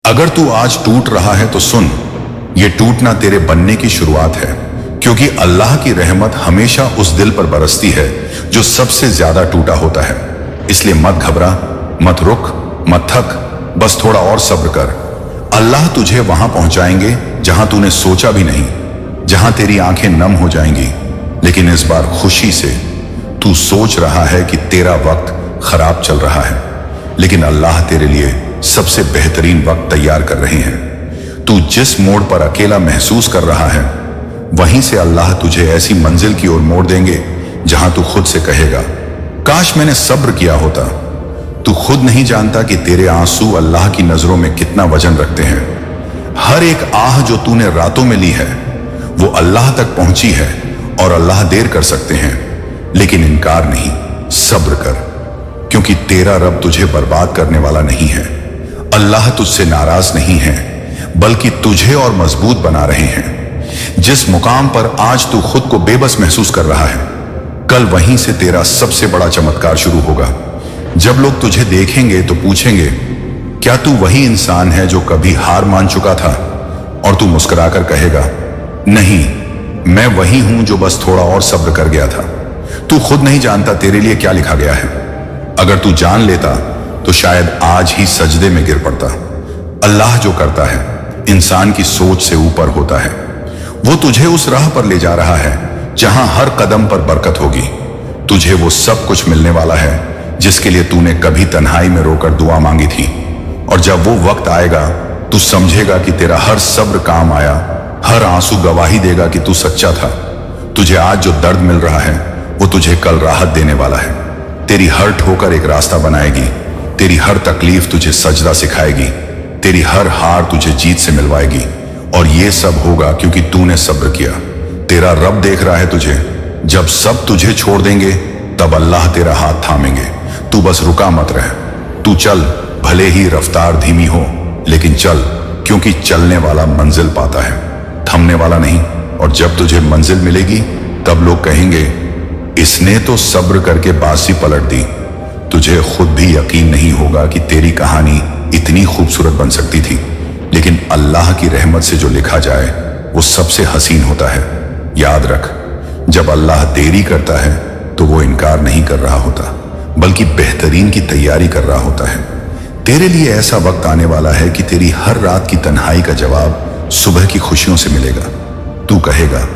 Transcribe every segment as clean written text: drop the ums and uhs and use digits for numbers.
अगर तू आज टूट रहा है तो सुन, ये टूटना तेरे बनने की शुरुआत है, क्योंकि अल्लाह की रहमत हमेशा उस दिल पर बरसती है जो सबसे ज्यादा टूटा होता है। इसलिए मत घबरा, मत रुक, मत थक, बस थोड़ा और सब्र कर। अल्लाह तुझे वहां पहुंचाएंगे जहां तूने सोचा भी नहीं, जहां तेरी आंखें नम हो जाएंगी। लेकिन इस बार खुशी से। तू सोच रहा है कि तेरा वक्त खराब चल रहा है, लेकिन अल्लाह तेरे लिए सबसे बेहतरीन वक्त तैयार कर रहे हैं। तू जिस मोड़ पर अकेला महसूस कर रहा है, वहीं से अल्लाह तुझे ऐसी मंजिल की ओर मोड़ देंगे जहां तू खुद से कहेगा, काश मैंने सब्र किया होता। तू खुद नहीं जानता कि तेरे आंसू अल्लाह की नजरों में कितना वजन रखते हैं। हर एक आह जो तूने रातों में ली है, वो अल्लाह तक पहुंची है, और अल्लाह देर कर सकते हैं, लेकिन इनकार नहीं, सब्र कर, क्योंकि तेरा रब तुझे बर्बाद करने वाला नहीं है। अल्लाह तुझसे नाराज नहीं है, बल्कि तुझे और मजबूत बना रहे हैं। जिस मुकाम पर आज तू खुद को बेबस महसूस कर रहा है, कल वहीं से तेरा सबसे बड़ा चमत्कार शुरू होगा। जब लोग तुझे देखेंगे तो पूछेंगे, क्या तू वही इंसान है जो कभी हार मान चुका था? और तू मुस्कुराकर कहेगा, नहीं, मैं वही हूं जो बस थोड़ा और सब्र कर गया था। तू खुद नहीं जानता तेरे लिए क्या लिखा गया है। अगर तू जान लेता तो शायद आज ही सजदे में गिर पड़ता। अल्लाह जो करता है, इंसान की सोच से ऊपर होता है। वो तुझे उस राह पर ले जा रहा है जहां हर कदम पर बरकत होगी। तुझे वो सब कुछ मिलने वाला है जिसके लिए तूने कभी तन्हाई में रोकर दुआ मांगी थी। और जब वो वक्त आएगा, तू समझेगा कि तेरा हर सब्र काम आया, हर आंसू गवाही देगा कि तू सच्चा था। तुझे आज जो दर्द मिल रहा है, वो तुझे कल राहत देने वाला है। तेरी हर ठोकर एक रास्ता बनाएगी, तेरी हर तकलीफ तुझे सजदा सिखाएगी, तेरी हर हार तुझे जीत से मिलवाएगी। और ये सब होगा क्योंकि तूने सब्र किया। तेरा रब देख रहा है तुझे। जब सब तुझे छोड़ देंगे, तब अल्लाह तेरा हाथ थामेंगे। तू बस रुका मत रह। तू चल, भले ही रफ्तार धीमी हो, लेकिन चल, क्योंकि चलने वाला मंजिल पाता है, थमने वाला नहीं। और जब तुझे मंजिल मिलेगी, तब लोग कहेंगे, इसने तो सब्र करके बासी पलट दी। तुझे खुद भी यकीन नहीं होगा कि तेरी कहानी इतनी खूबसूरत बन सकती थी। लेकिन अल्लाह की रहमत से जो लिखा जाए, वो सबसे हसीन होता है। याद रख, जब अल्लाह देरी करता है तो वो इनकार नहीं कर रहा होता, बल्कि बेहतरीन की तैयारी कर रहा होता है। तेरे लिए ऐसा वक्त आने वाला है कि तेरी हर रात की तन्हाई का जवाब सुबह की खुशियों से मिलेगा। तू कहेगा,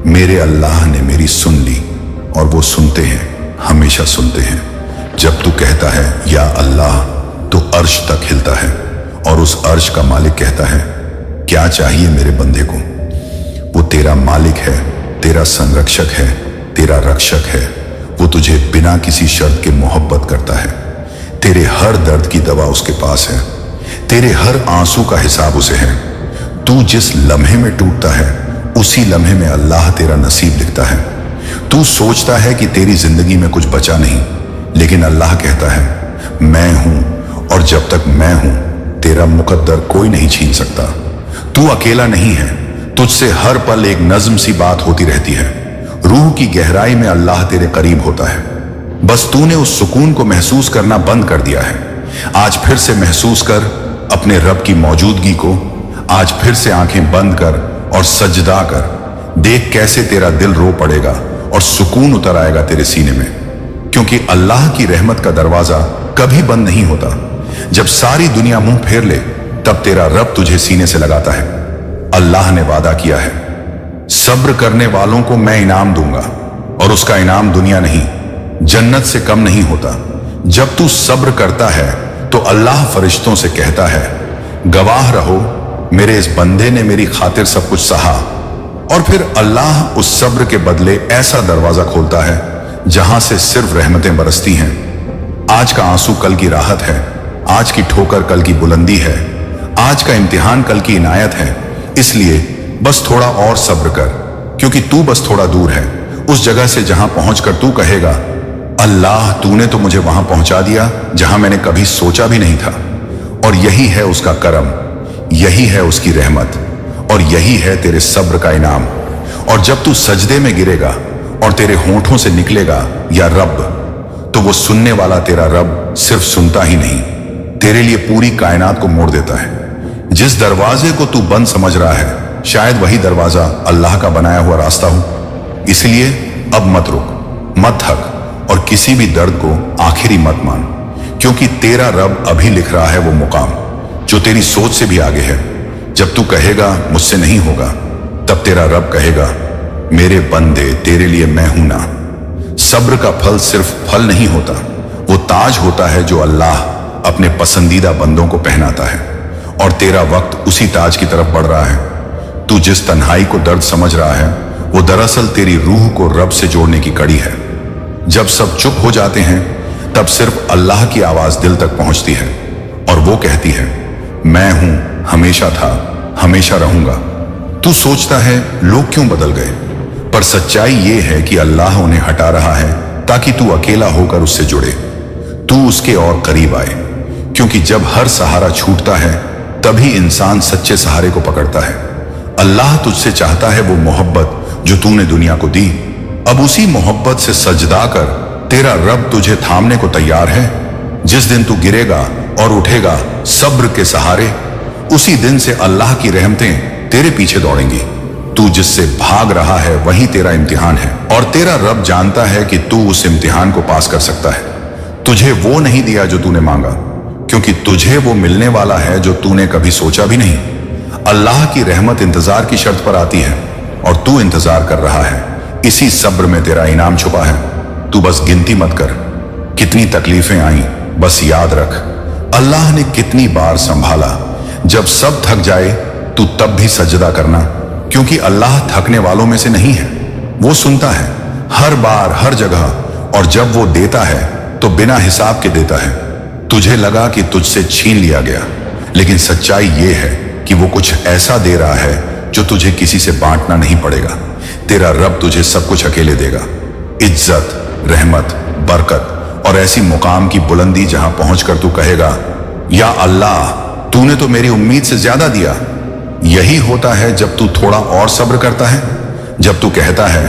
मेरे अल्लाह ने मेरी सुन ली, और वो सुनते हैं, हमेशा सुनते हैं। जब तू कहता है या अल्लाह, तो अर्श तक हिलता है, और उस अर्श का मालिक कहता है, क्या चाहिए मेरे बंदे को? वो तेरा मालिक है, तेरा संरक्षक है, तेरा रक्षक है। वो तुझे बिना किसी शर्त के मोहब्बत करता है। तेरे हर दर्द की दवा उसके पास है, तेरे हर आंसू का हिसाब उसे है। तू जिस लम्हे में टूटता है, उसी लम्हे में अल्लाह तेरा नसीब लिखता है। तू सोचता है कि तेरी जिंदगी में कुछ बचा नहीं, लेकिन अल्लाह कहता है, मैं हूं, और जब तक मैं हूं, तेरा मुकद्दर कोई नहीं छीन सकता। तू अकेला नहीं है, तुझसे हर पल एक नज्म सी बात होती रहती है। रूह की गहराई में अल्लाह तेरे करीब होता है। बस तूने उस सुकून को महसूस करना बंद कर दिया है। आज फिर से महसूस कर अपने रब की मौजूदगी को। आज फिर से आंखें बंद कर और सजदा कर। देख कैसे तेरा दिल रो पड़ेगा और सुकून उतर आएगा तेरे सीने में, क्योंकि अल्लाह की रहमत का दरवाजा कभी बंद नहीं होता। जब सारी दुनिया मुंह फेर ले, तब तेरा रब तुझे सीने से लगाता है। अल्लाह ने वादा किया है, सब्र करने वालों को मैं इनाम दूंगा, और उसका इनाम दुनिया नहीं, जन्नत से कम नहीं होता। जब तू सब्र करता है, तो अल्लाह फरिश्तों से कहता है, गवाह रहो, मेरे इस बंदे ने मेरी खातिर सब कुछ सहा। और फिर अल्लाह उस सब्र के बदले ऐसा दरवाजा खोलता है जहां से सिर्फ रहमतें बरसती हैं। आज का आंसू कल की राहत है, आज की ठोकर कल की बुलंदी है, आज का इम्तिहान कल की इनायत है। इसलिए बस थोड़ा और सब्र कर, क्योंकि तू बस थोड़ा दूर है उस जगह से जहां पहुंचकर तू कहेगा, अल्लाह, तूने तो मुझे वहां पहुंचा दिया जहां मैंने कभी सोचा भी नहीं था। और यही है उसका करम, यही है उसकी रहमत, और यही है तेरे सब्र का इनाम। और जब तू सजदे में गिरेगा और तेरे होंठों से निकलेगा या रब, तो वो सुनने वाला तेरा रब सिर्फ सुनता ही नहीं, तेरे लिए पूरी कायनात को मोड़ देता है। जिस दरवाजे को तू बंद समझ रहा है, शायद वही दरवाजा अल्लाह का बनाया हुआ रास्ता हो। इसलिए अब मत रुक, मत थक और किसी भी दर्द को आखिरी मत मान, क्योंकि तेरा रब अभी लिख रहा है वो मुकाम जो तेरी सोच से भी आगे है। जब तू कहेगा मुझसे नहीं होगा, तब तेरा रब कहेगा मेरे बंदे तेरे लिए मैं हूं ना। सब्र का फल सिर्फ फल नहीं होता, वो ताज होता है जो अल्लाह अपने पसंदीदा बंदों को पहनाता है। और तेरा वक्त उसी ताज की तरफ बढ़ रहा है। तू जिस तन्हाई को दर्द समझ रहा है, वो दरअसल तेरी रूह को रब से जोड़ने की कड़ी है। जब सब चुप हो जाते हैं, तब सिर्फ अल्लाह की आवाज दिल तक पहुंचती है और वो कहती है मैं हूं, हमेशा था, हमेशा रहूंगा। तू सोचता है लोग क्यों बदल गए, पर सच्चाई ये है कि अल्लाह उन्हें हटा रहा है ताकि तू अकेला होकर उससे जुड़े, तू उसके और करीब आए। क्योंकि जब हर सहारा छूटता है, तभी इंसान सच्चे सहारे को पकड़ता है। अल्लाह तुझसे चाहता है वो मोहब्बत जो तूने दुनिया को दी। अब उसी मोहब्बत से सजदा कर, तेरा रब तुझे थामने को तैयार है। जिस दिन तू गिरेगा और उठेगा सब्र के सहारे, उसी दिन से अल्लाह की रहमतें तेरे पीछे दौड़ेंगी। तू जिससे भाग रहा है वही तेरा इम्तिहान है, और तेरा रब जानता है कि तू उस इम्तिहान को पास कर सकता है। तुझे वो नहीं दिया जो तूने मांगा, क्योंकि तुझे वो मिलने वाला है जो तूने कभी सोचा भी नहीं। अल्लाह की रहमत इंतजार की शर्त पर आती है और तू इंतजार कर रहा है। इसी सब्र में तेरा इनाम छुपा है। तू बस गिनती मत कर कितनी तकलीफें आई, बस याद रख अल्लाह ने कितनी बार संभाला। जब सब थक जाए तू तब भी सजदा करना, क्योंकि अल्लाह थकने वालों में से नहीं है। वो सुनता है हर बार, हर जगह, और जब वो देता है तो बिना हिसाब के देता है। तुझे लगा कि तुझसे छीन लिया गया, लेकिन सच्चाई ये है कि वो कुछ ऐसा दे रहा है जो तुझे किसी से बांटना नहीं पड़ेगा। तेरा रब तुझे सब कुछ अकेले देगा, इज्जत, रहमत, बरकत और ऐसी मुकाम की बुलंदी जहां पहुंचकर तू कहेगा या अल्लाह तूने तो मेरी उम्मीद से ज्यादा दिया। यही होता है जब तू थोड़ा और सब्र करता है। जब तू कहता है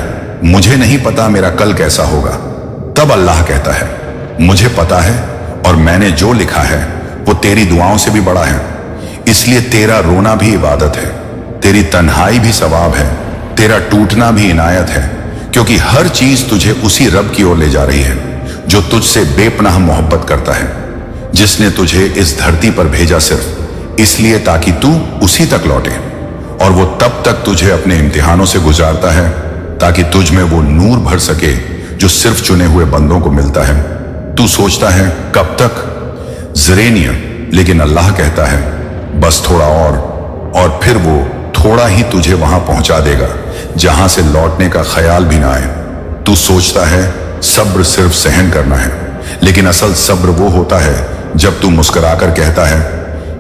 मुझे नहीं पता मेरा कल कैसा होगा, तब अल्लाह कहता है मुझे पता है, और मैंने जो लिखा है वो तेरी दुआओं से भी बड़ा है। इसलिए तेरा रोना भी इबादत है, तेरी तन्हाई भी सवाब है, तेरा टूटना भी इनायत है, क्योंकि हर चीज तुझे उसी रब की ओर ले जा रही है जो तुझसे बेपनाह मोहब्बत करता है, जिसने तुझे इस धरती पर भेजा सिर्फ इसलिए ताकि तू उसी तक लौटे। और वो तब तक तुझे अपने इम्तिहानों से गुजारता है ताकि तुझ में वो नूर भर सके जो सिर्फ चुने हुए बंदों को मिलता है। तू सोचता है कब तक, ज़रेनिया, लेकिन अल्लाह कहता है बस थोड़ा और फिर वो थोड़ा ही तुझे वहां पहुंचा देगा जहां से लौटने का ख्याल भी ना आए। तू सोचता है सब्र सिर्फ सहन करना है, लेकिन असल सब्र वो होता है जब तू मुस्कुराकर कहता है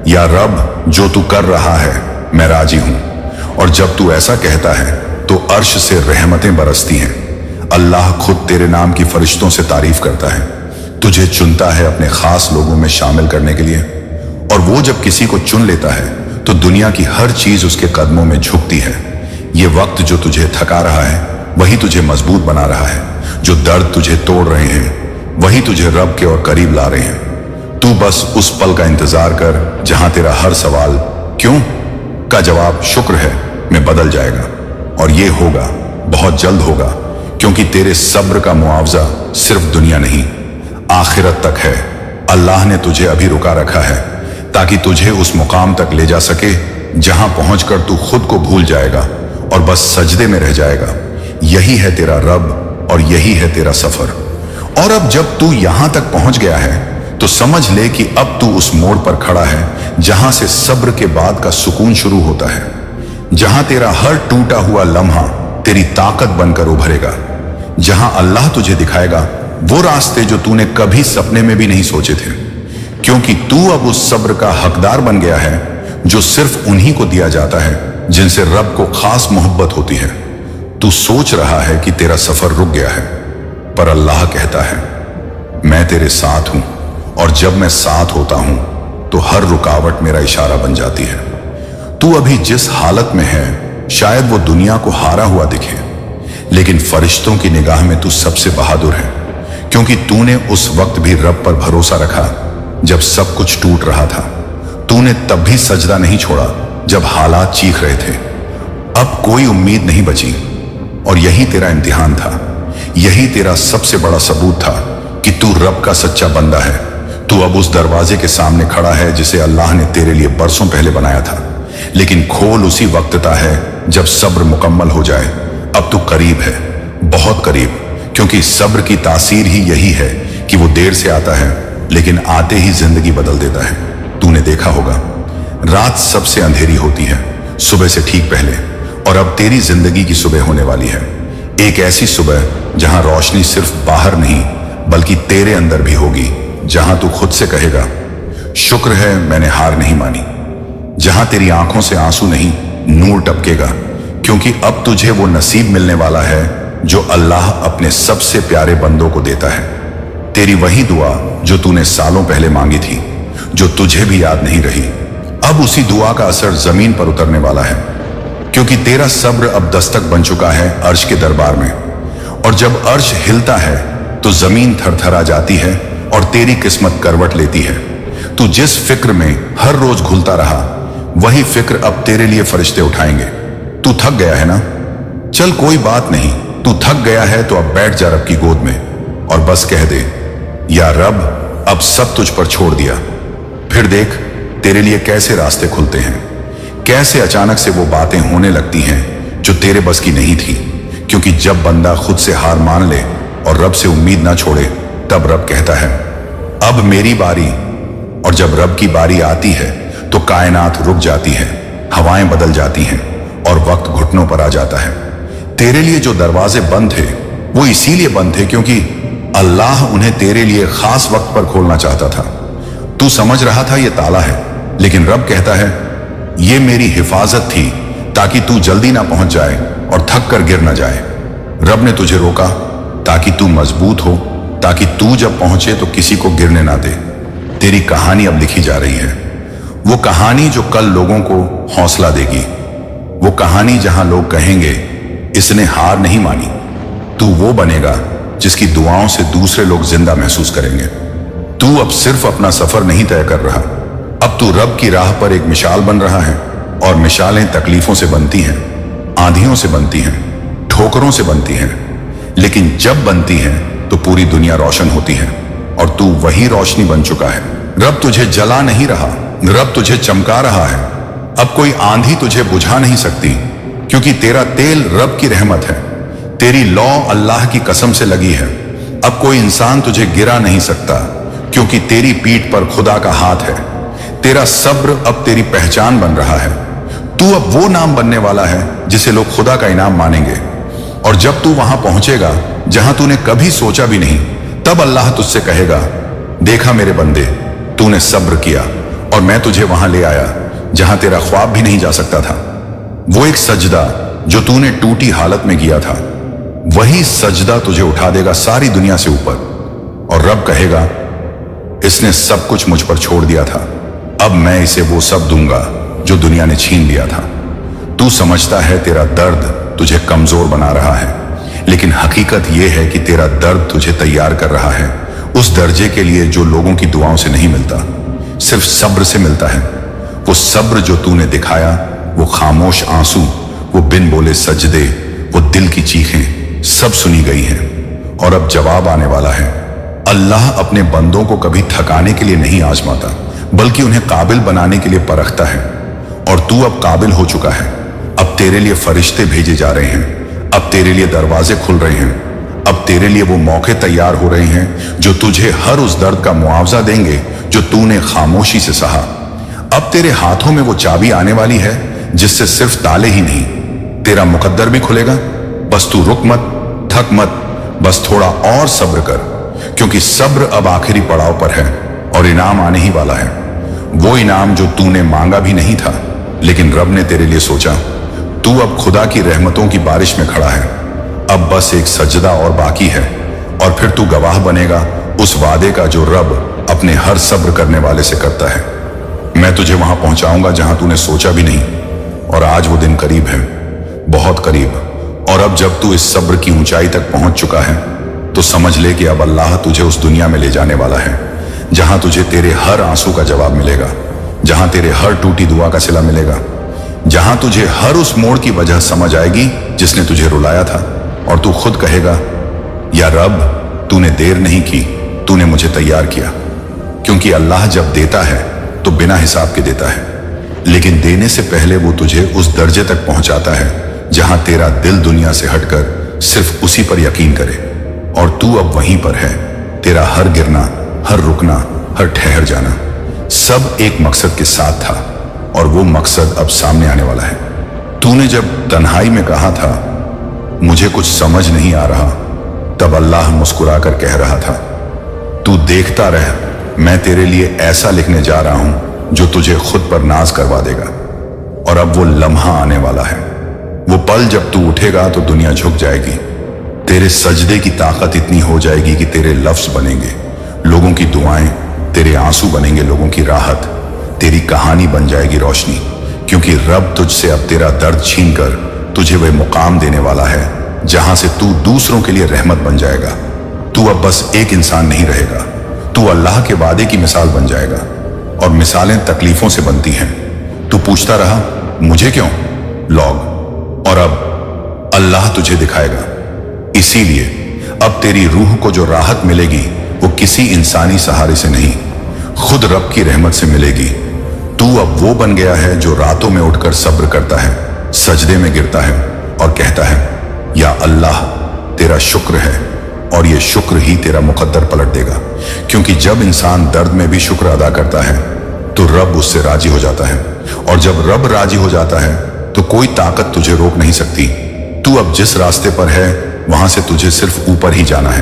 या रब जो तू कर रहा है मैं राजी हूं। और जब तू ऐसा कहता है तो अर्श से रहमतें बरसती हैं। अल्लाह खुद तेरे नाम की फरिश्तों से तारीफ करता है, तुझे चुनता है अपने खास लोगों में शामिल करने के लिए। और वो जब किसी को चुन लेता है तो दुनिया की हर चीज उसके कदमों में झुकती है। ये वक्त जो तुझे थका रहा है वही तुझे मजबूत बना रहा है, जो दर्द तुझे तोड़ रहे हैं वही तुझे रब के और करीब ला रहे हैं। तू बस उस पल का इंतजार कर जहां तेरा हर सवाल क्यों का जवाब शुक्र है में बदल जाएगा। और ये होगा, बहुत जल्द होगा, क्योंकि तेरे सब्र का मुआवजा सिर्फ दुनिया नहीं आखिरत तक है। अल्लाह ने तुझे अभी रुका रखा है ताकि तुझे उस मुकाम तक ले जा सके जहां पहुंचकर तू खुद को भूल जाएगा और बस सजदे में रह जाएगा। यही है तेरा रब और यही है तेरा सफर। और अब जब तू यहां तक पहुंच गया है तो समझ ले कि अब तू उस मोड़ पर खड़ा है जहां से सब्र के बाद का सुकून शुरू होता है, जहां तेरा हर टूटा हुआ लम्हा तेरी ताकत बनकर उभरेगा, जहां अल्लाह तुझे दिखाएगा वो रास्ते जो तूने कभी सपने में भी नहीं सोचे थे। क्योंकि तू अब उस सब्र का हकदार बन गया है जो सिर्फ उन्हीं को दिया जाता है जिनसे रब को खास मोहब्बत होती है। तू सोच रहा है कि तेरा सफर रुक गया है, पर अल्लाह कहता है मैं तेरे साथ हूं, और जब मैं साथ होता हूं तो हर रुकावट मेरा इशारा बन जाती है। तू अभी जिस हालत में है शायद वो दुनिया को हारा हुआ दिखे, लेकिन फरिश्तों की निगाह में तू सबसे बहादुर है, क्योंकि तूने उस वक्त भी रब पर भरोसा रखा जब सब कुछ टूट रहा था। तूने तब भी सजदा नहीं छोड़ा जब हालात चीख रहे थे। अब कोई उम्मीद नहीं बची और यही तेरा इम्तिहान था। यही तेरा सबसे बड़ा सबूत था कि तू रब का सच्चा बंदा है। तू अब उस दरवाजे के सामने खड़ा है जिसे अल्लाह ने तेरे लिए बरसों पहले बनाया था, लेकिन खोल उसी वक्त है जब सब्र मुकम्मल हो जाए। अब तू करीब है, बहुत करीब, क्योंकि सब्र की तासीर ही यही है कि वो देर से आता है लेकिन आते ही जिंदगी बदल देता है। तूने देखा होगा, रात सबसे अंधेरी होती है सुबह से ठीक पहले, और अब तेरी जिंदगी की सुबह होने वाली है। एक ऐसी सुबह जहां रोशनी सिर्फ बाहर नहीं बल्कि तेरे अंदर भी होगी, जहां तू खुद से कहेगा शुक्र है मैंने हार नहीं मानी। जहां तेरी आंखों से आंसू नहीं, नूर टपकेगा, क्योंकि अब तुझे वो नसीब मिलने वाला है जो अल्लाह अपने सबसे प्यारे बंदों को देता है। तेरी वही दुआ जो तूने सालों पहले मांगी थी, जो तुझे भी याद नहीं रही, अब उसी दुआ का असर जमीन पर उतरने वाला है, क्योंकि तेरा सब्र अब दस्तक बन चुका है अर्श के दरबार में। और जब अर्श हिलता है तो जमीन थरथरा जाती है और तेरी किस्मत करवट लेती है। तू जिस फिक्र में हर रोज घुलता रहा, वही फिक्र अब तेरे लिए फरिश्ते उठाएंगे। तू थक गया है ना? चल कोई बात नहीं, तू थक गया है तो अब बैठ जा रब की गोद में और बस कह दे, या रब अब सब तुझ पर छोड़ दिया। फिर देख तेरे लिए कैसे रास्ते खुलते हैं, कैसे अचानक से वो बातें होने लगती हैं जो तेरे बस की नहीं थी। क्योंकि जब बंदा खुद से हार मान ले और रब से उम्मीद ना छोड़े, तब रब कहता है अब मेरी बारी। और जब रब की बारी आती है तो कायनात रुक जाती है, हवाएं बदल जाती हैं और वक्त घुटनों पर आ जाता है। तेरे लिए जो दरवाजे बंद थे वो इसीलिए बंद थे क्योंकि अल्लाह उन्हें तेरे लिए खास वक्त पर खोलना चाहता था। तू समझ रहा था ये ताला है, लेकिन रब कहता है ये मेरी हिफाजत थी ताकि तू जल्दी ना पहुंच जाए और थक कर गिर ना जाए। रब ने तुझे रोका ताकि तू मजबूत हो, ताकि तू जब पहुंचे तो किसी को गिरने ना दे। तेरी कहानी अब लिखी जा रही है, वो कहानी जो कल लोगों को हौसला देगी, वो कहानी जहां लोग कहेंगे इसने हार नहीं मानी। तू वो बनेगा जिसकी दुआओं से दूसरे लोग जिंदा महसूस करेंगे। तू अब सिर्फ अपना सफर नहीं तय कर रहा, अब तू रब की राह पर एक मिसाल बन रहा है। और मिसालें तकलीफों से बनती हैं, आंधियों से बनती हैं, ठोकरों से बनती हैं, लेकिन जब बनती हैं तो पूरी दुनिया रोशन होती है। और तू वही रोशनी बन चुका है। रब तुझे जला नहीं रहा, रब तुझे चमका रहा है। अब कोई आंधी तुझे बुझा नहीं सकती, क्योंकि तेरा तेल रब की रहमत है, तेरी लौ अल्लाह की कसम से लगी है। अब कोई इंसान तुझे गिरा नहीं सकता, क्योंकि तेरी पीठ पर खुदा का हाथ है। तेरा सब्र अब तेरी पहचान बन रहा है। तू अब वो नाम बनने वाला है जिसे लोग खुदा का इनाम मानेंगे। और जब तू वहां पहुंचेगा जहां तूने कभी सोचा भी नहीं, तब अल्लाह तुझसे कहेगा देखा मेरे बंदे, तूने सब्र किया और मैं तुझे वहां ले आया जहां तेरा ख्वाब भी नहीं जा सकता था। वो एक सजदा जो तूने टूटी हालत में किया था, वही सजदा तुझे उठा देगा सारी दुनिया से ऊपर। और रब कहेगा इसने सब कुछ मुझ पर छोड़ दिया था, अब मैं इसे वो सब दूंगा जो दुनिया ने छीन लिया था। तू समझता है तेरा दर्द तुझे कमजोर बना रहा है, लेकिन हकीकत यह है कि तेरा दर्द तुझे तैयार कर रहा है उस दर्जे के लिए जो लोगों की दुआओं से नहीं मिलता, सिर्फ सब्र से मिलता है। वो सब्र जो तूने दिखाया, वो खामोश आंसू, वो बिन बोले सजदे, वो दिल की चीखें सब सुनी गई हैं। और अब जवाब आने वाला है। अल्लाह अपने बंदों को कभी थकाने के लिए नहीं आजमाता, बल्कि उन्हें काबिल बनाने के लिए परखता है। और तू अब काबिल हो चुका है। अब तेरे लिए फरिश्ते भेजे जा रहे हैं, अब तेरे लिए दरवाजे खुल रहे हैं, अब तेरे लिए वो मौके तैयार हो रहे हैं जो तुझे हर उस दर्द का मुआवजा देंगे जो तूने खामोशी से सहा। अब तेरे हाथों में वो चाबी आने वाली है जिससे सिर्फ ताले ही नहीं, तेरा मुकद्दर भी खुलेगा। बस तू रुक मत, थक मत, बस थोड़ा और सब्र कर, क्योंकि सब्र अब आखिरी पड़ाव पर है और इनाम आने ही वाला है। वो इनाम जो तूने मांगा भी नहीं था, लेकिन रब ने तेरे लिए सोचा। तू अब खुदा की रहमतों की बारिश में खड़ा है। अब बस एक सजदा और बाकी है, और फिर तू गवाह बनेगा उस वादे का जो रब अपने हर सब्र करने वाले से करता है। मैं तुझे वहां पहुंचाऊंगा जहां तूने सोचा भी नहीं, और आज वो दिन करीब है, बहुत करीब। और अब जब तू इस सब्र की ऊंचाई तक पहुंच चुका है, तो समझ ले कि अब अल्लाह तुझे उस दुनिया में ले जाने वाला है जहां तुझे तेरे हर आंसू का जवाब मिलेगा, जहां तेरे हर टूटी दुआ का सिला मिलेगा, जहां तुझे हर उस मोड़ की वजह समझ आएगी जिसने तुझे रुलाया था, और तू खुद कहेगा, या रब, तूने देर नहीं की, तूने मुझे तैयार किया। क्योंकि अल्लाह जब देता है तो बिना हिसाब के देता है, लेकिन देने से पहले वो तुझे उस दर्जे तक पहुंचाता है जहां तेरा दिल दुनिया से हटकर सिर्फ उसी पर यकीन करे, और तू अब वहीं पर है। तेरा हर गिरना, हर रुकना, हर ठहर जाना, सब एक मकसद के साथ था, और वो मकसद अब सामने आने वाला है। तूने जब तन्हाई में कहा था, मुझे कुछ समझ नहीं आ रहा, तब अल्लाह मुस्कुराकर कह रहा था, तू देखता रह, मैं तेरे लिए ऐसा लिखने जा रहा हूं जो तुझे खुद पर नाज करवा देगा। और अब वो लम्हा आने वाला है, वो पल जब तू उठेगा तो दुनिया झुक जाएगी। तेरे सजदे की ताकत इतनी हो जाएगी कि तेरे लफ्ज बनेंगे लोगों की दुआएं, तेरे आंसू बनेंगे लोगों की राहत, तेरी कहानी बन जाएगी रोशनी। क्योंकि रब तुझसे अब तेरा दर्द छीन कर तुझे वह मुकाम देने वाला है जहां से तू दूसरों के लिए रहमत बन जाएगा। तू अब बस एक इंसान नहीं रहेगा, तू अल्लाह के वादे की मिसाल बन जाएगा। और मिसालें तकलीफों से बनती हैं। तू पूछता रहा, मुझे क्यों? लॉग। और अब अल्लाह तुझे दिखाएगा। इसीलिए अब तेरी रूह को जो राहत मिलेगी वो किसी इंसानी सहारे से नहीं, खुद रब की रहमत से मिलेगी। तू अब वो बन गया है जो रातों में उठकर सब्र करता है, सजदे में गिरता है और कहता है, या अल्लाह, तेरा शुक्र है, और ये शुक्र ही तेरा मुकद्दर पलट देगा। क्योंकि जब इंसान दर्द में भी शुक्र अदा करता है तो रब उससे राजी हो जाता है, और जब रब राजी हो जाता है तो कोई ताकत तुझे रोक नहीं सकती। तू अब जिस रास्ते पर है वहां से तुझे सिर्फ ऊपर ही जाना है,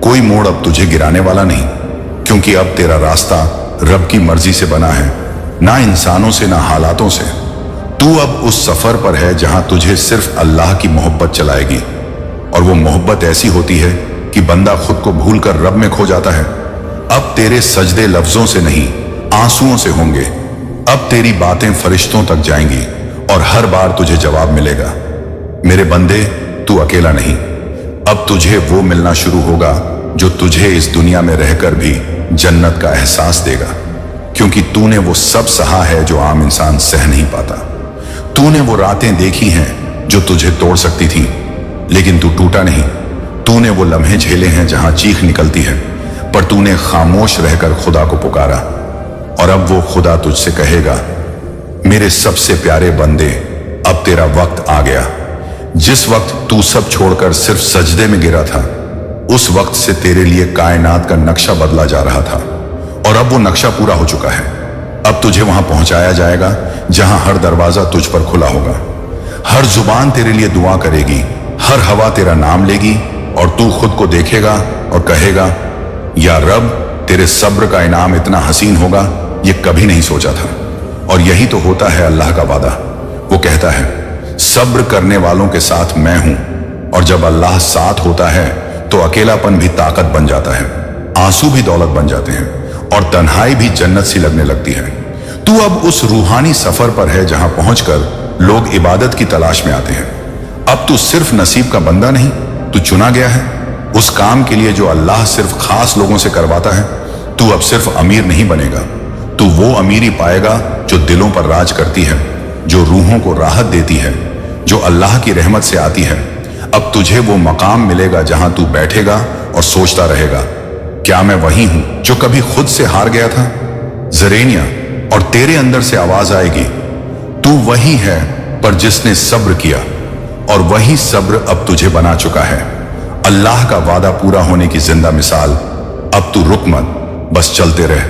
कोई मोड़ अब तुझे गिराने वाला नहीं। क्योंकि अब तेरा रास्ता रब की मर्जी से बना है, ना इंसानों से, ना हालातों से। तू अब उस सफर पर है जहां तुझे सिर्फ अल्लाह की मोहब्बत चलाएगी, और वो मोहब्बत ऐसी होती है कि बंदा खुद को भूलकर रब में खो जाता है। अब तेरे सजदे लफ्जों से नहीं, आंसुओं से होंगे। अब तेरी बातें फरिश्तों तक जाएंगी, और हर बार तुझे जवाब मिलेगा, मेरे बंदे, तू अकेला नहीं। अब तुझे वो मिलना शुरू होगा जो तुझे इस दुनिया में रहकर भी जन्नत का एहसास देगा। क्योंकि तूने वो सब सहा है जो आम इंसान सह नहीं पाता। तूने वो रातें देखी हैं जो तुझे तोड़ सकती थी, लेकिन तू टूटा नहीं। तूने वो लम्हे झेले हैं जहां चीख निकलती है, पर तूने खामोश रहकर खुदा को पुकारा। और अब वो खुदा तुझसे कहेगा, मेरे सबसे प्यारे बंदे, अब तेरा वक्त आ गया। जिस वक्त तू सब छोड़कर सिर्फ सजदे में गिरा था, उस वक्त से तेरे लिए कायनात का नक्शा बदला जा रहा था, और अब वो नक्शा पूरा हो चुका है। अब तुझे वहां पहुंचाया जाएगा जहां हर दरवाजा तुझ पर खुला होगा, हर जुबान तेरे लिए दुआ करेगी, हर हवा तेरा नाम लेगी, और तू खुद को देखेगा और कहेगा, या रब, तेरे सब्र का इनाम इतना हसीन होगा, ये कभी नहीं सोचा था। और यही तो होता है अल्लाह का वादा। वो कहता है, सब्र करने वालों के साथ मैं हूं। और जब अल्लाह साथ होता है तो अकेलापन भी ताकत बन जाता है, आंसू भी दौलत बन जाते हैं, और तन्हाई भी जन्नत सी लगने लगती है। तू अब उस रूहानी सफर पर है जहां पहुंचकर लोग इबादत की तलाश में आते हैं। अब तू सिर्फ नसीब का बंदा नहीं, तू चुना गया है उस काम के लिए जो अल्लाह सिर्फ खास लोगों से करवाता है। तू अब सिर्फ अमीर नहीं बनेगा, तू वो अमीरी पाएगा जो दिलों पर राज करती है, जो रूहों को राहत देती है, जो अल्लाह की रहमत से आती है। अब तुझे वो मकाम मिलेगा जहां तू बैठेगा और सोचता रहेगा, क्या मैं वही हूं जो कभी खुद से हार गया था? जरेनिया, और तेरे अंदर से आवाज आएगी, तू वही है पर जिसने सब्र किया, और वही सब्र अब तुझे बना चुका है। अल्लाह का वादा पूरा होने की जिंदा मिसाल। अब तू रुक मत, बस चलते रह,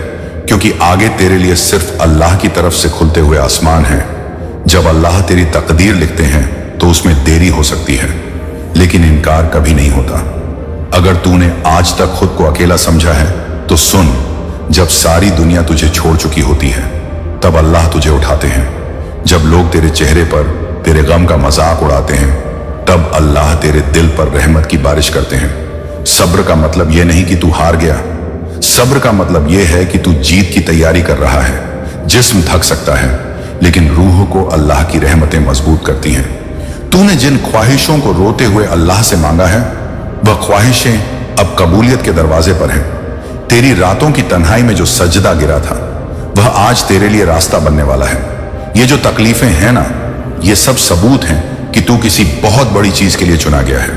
क्योंकि आगे तेरे लिए सिर्फ अल्लाह की तरफ से खुलते हुए आसमान है। जब अल्लाह तेरी तकदीर लिखते हैं तो उसमें देरी हो सकती है, लेकिन इनकार कभी नहीं होता। अगर तूने आज तक खुद को अकेला समझा है तो सुन, जब सारी दुनिया तुझे छोड़ चुकी होती है तब अल्लाह तुझे उठाते हैं। जब लोग तेरे चेहरे पर तेरे गम का मजाक उड़ाते हैं तब अल्लाह तेरे दिल पर रहमत की बारिश करते हैं। सब्र का मतलब यह नहीं कि तू हार गया, सब्र का मतलब यह है कि तू जीत की तैयारी कर रहा है। जिस्म थक सकता है, लेकिन रूह को अल्लाह की रहमतें मजबूत करती हैं। तूने जिन ख्वाहिशों को रोते हुए अल्लाह से मांगा है, वह ख्वाहिशें अब कबूलियत के दरवाजे पर हैं। तेरी रातों की तन्हाई में जो सजदा गिरा था, वह आज तेरे लिए रास्ता बनने वाला है। ये जो तकलीफें हैं ना, ये सब सबूत हैं कि तू किसी बहुत बड़ी चीज के लिए चुना गया है।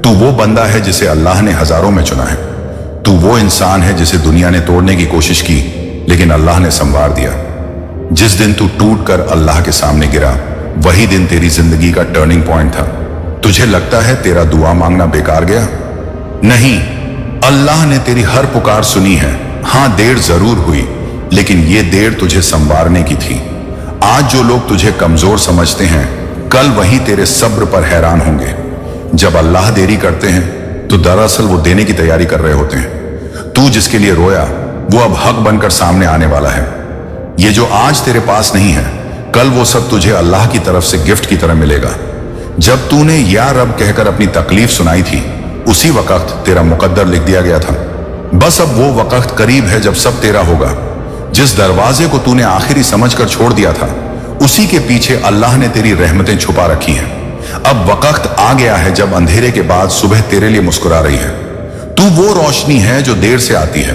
तू वो बंदा है जिसे अल्लाह ने हजारों में चुना है। तू वो इंसान है जिसे दुनिया ने तोड़ने की कोशिश की, लेकिन अल्लाह ने संवार दिया। जिस दिन तू टूट कर अल्लाह के सामने गिरा, वही दिन तेरी जिंदगी का टर्निंग पॉइंट था। तुझे लगता है तेरा दुआ मांगना बेकार गया? नहीं, अल्लाह ने तेरी हर पुकार सुनी है। हां, देर जरूर हुई, लेकिन ये देर तुझे संवारने की थी। आज जो लोग तुझे कमजोर समझते हैं, कल वही तेरे सब्र पर हैरान होंगे। जब अल्लाह देरी करते हैं तो दरअसल वो देने की तैयारी कर रहे होते हैं। तू जिसके लिए रोया, वो अब हक बनकर सामने आने वाला है। ये जो आज तेरे पास नहीं है, कल वो सब तुझे अल्लाह की तरफ से गिफ्ट की तरह मिलेगा। जब तूने या रब कहकर अपनी तकलीफ सुनाई थी, उसी वक्त तेरा मुकद्दर लिख दिया गया था। बस अब वो वक्त करीब है जब सब तेरा होगा। जिस दरवाजे को तूने आखिरी समझकर छोड़ दिया था, उसी के पीछे अल्लाह ने तेरी रहमतें छुपा रखी हैं। अब वक्त आ गया है जब अंधेरे के बाद सुबह तेरे लिए मुस्कुरा रही है। तू वो रोशनी है जो देर से आती है,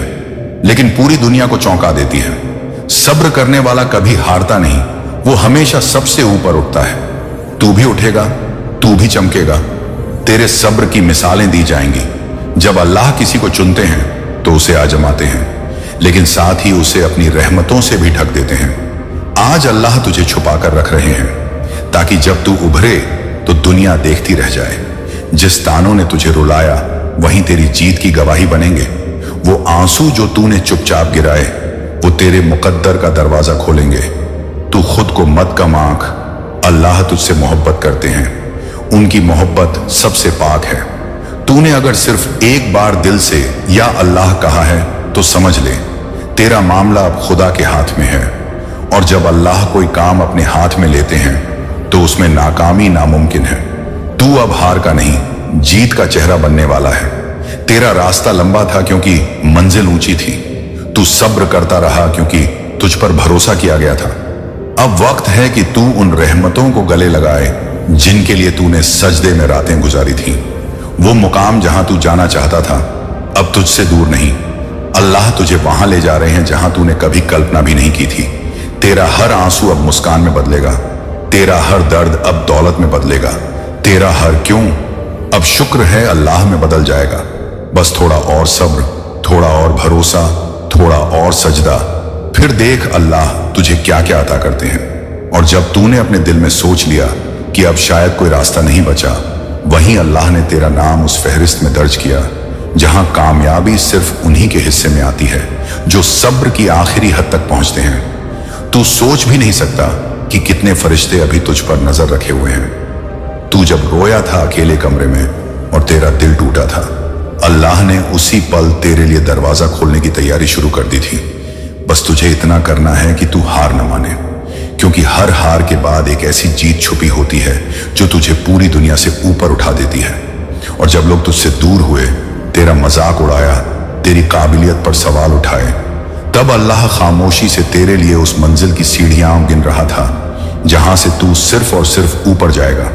लेकिन पूरी दुनिया को चौंका देती है। सब्र करने वाला कभी हारता नहीं, वो हमेशा सबसे ऊपर उठता है। तू भी उठेगा, तू भी चमकेगा। तेरे सब्र की मिसालें दी जाएंगी। जब अल्लाह किसी को चुनते हैं तो उसे आजमाते हैं, लेकिन साथ ही उसे अपनी रहमतों से भी ढक देते हैं। आज अल्लाह तुझे छुपा कर रख रहे हैं, ताकि जब तू उभरे तो दुनिया देखती रह जाए। जिस तानों ने तुझे रुलाया, वहीं तेरी जीत की गवाही बनेंगे। वो आंसू जो तूने चुपचाप गिराए, वो तेरे मुकद्दर का दरवाजा खोलेंगे। तू खुद को मत कम आंख, अल्लाह तुझसे मोहब्बत करते हैं। उनकी मोहब्बत सबसे पाक है। तूने अगर सिर्फ एक बार दिल से या अल्लाह कहा है तो समझ ले, तेरा मामला अब खुदा के हाथ में है। और जब अल्लाह कोई काम अपने हाथ में लेते हैं तो उसमें नाकामी नामुमकिन है। तू अब हार का नहीं, जीत का चेहरा बनने वाला है। तेरा रास्ता लंबा था क्योंकि मंजिल ऊंची थी। तू सब्र करता रहा क्योंकि तुझ पर भरोसा किया गया था। अब वक्त है कि तू उन रहमतों को गले लगाए जिनके लिए तूने सजदे में रातें गुजारी थी। वो मुकाम जहां तू जाना चाहता था, अब तुझसे दूर नहीं। अल्लाह तुझे वहां ले जा रहे हैं जहां तूने कभी कल्पना भी नहीं की थी। तेरा हर आंसू अब मुस्कान में बदलेगा। तेरा हर दर्द अब दौलत में बदलेगा। तेरा हर क्यों अब शुक्र है अल्लाह में बदल जाएगा। बस थोड़ा और सब्र, थोड़ा और भरोसा, थोड़ा और सजदा, फिर देख अल्लाह तुझे क्या क्या अता करते हैं। और जब तूने अपने दिल में सोच लिया कि अब शायद कोई रास्ता नहीं बचा, वहीं अल्लाह ने तेरा नाम उस फहरिस्त में दर्ज किया जहां कामयाबी सिर्फ उन्हीं के हिस्से में आती है जो सब्र की आखिरी हद तक पहुंचते हैं। तू सोच भी नहीं सकता कि कितने फरिश्ते अभी तुझ पर नजर रखे हुए हैं। तू जब रोया था अकेले कमरे में और तेरा दिल टूटा था, अल्लाह ने उसी पल तेरे लिए दरवाजा खोलने की तैयारी शुरू कर दी थी। बस तुझे इतना करना है कि तू हार न माने, क्योंकि हर हार के बाद एक ऐसी जीत छुपी होती है जो तुझे पूरी दुनिया से ऊपर उठा देती है। और जब लोग तुझसे दूर हुए, तेरा मजाक उड़ाया, तेरी काबिलियत पर सवाल उठाए, तब अल्लाह खामोशी से तेरे लिए उस मंजिल की सीढ़ियां गिन रहा था जहां से तू सिर्फ और सिर्फ ऊपर जाएगा।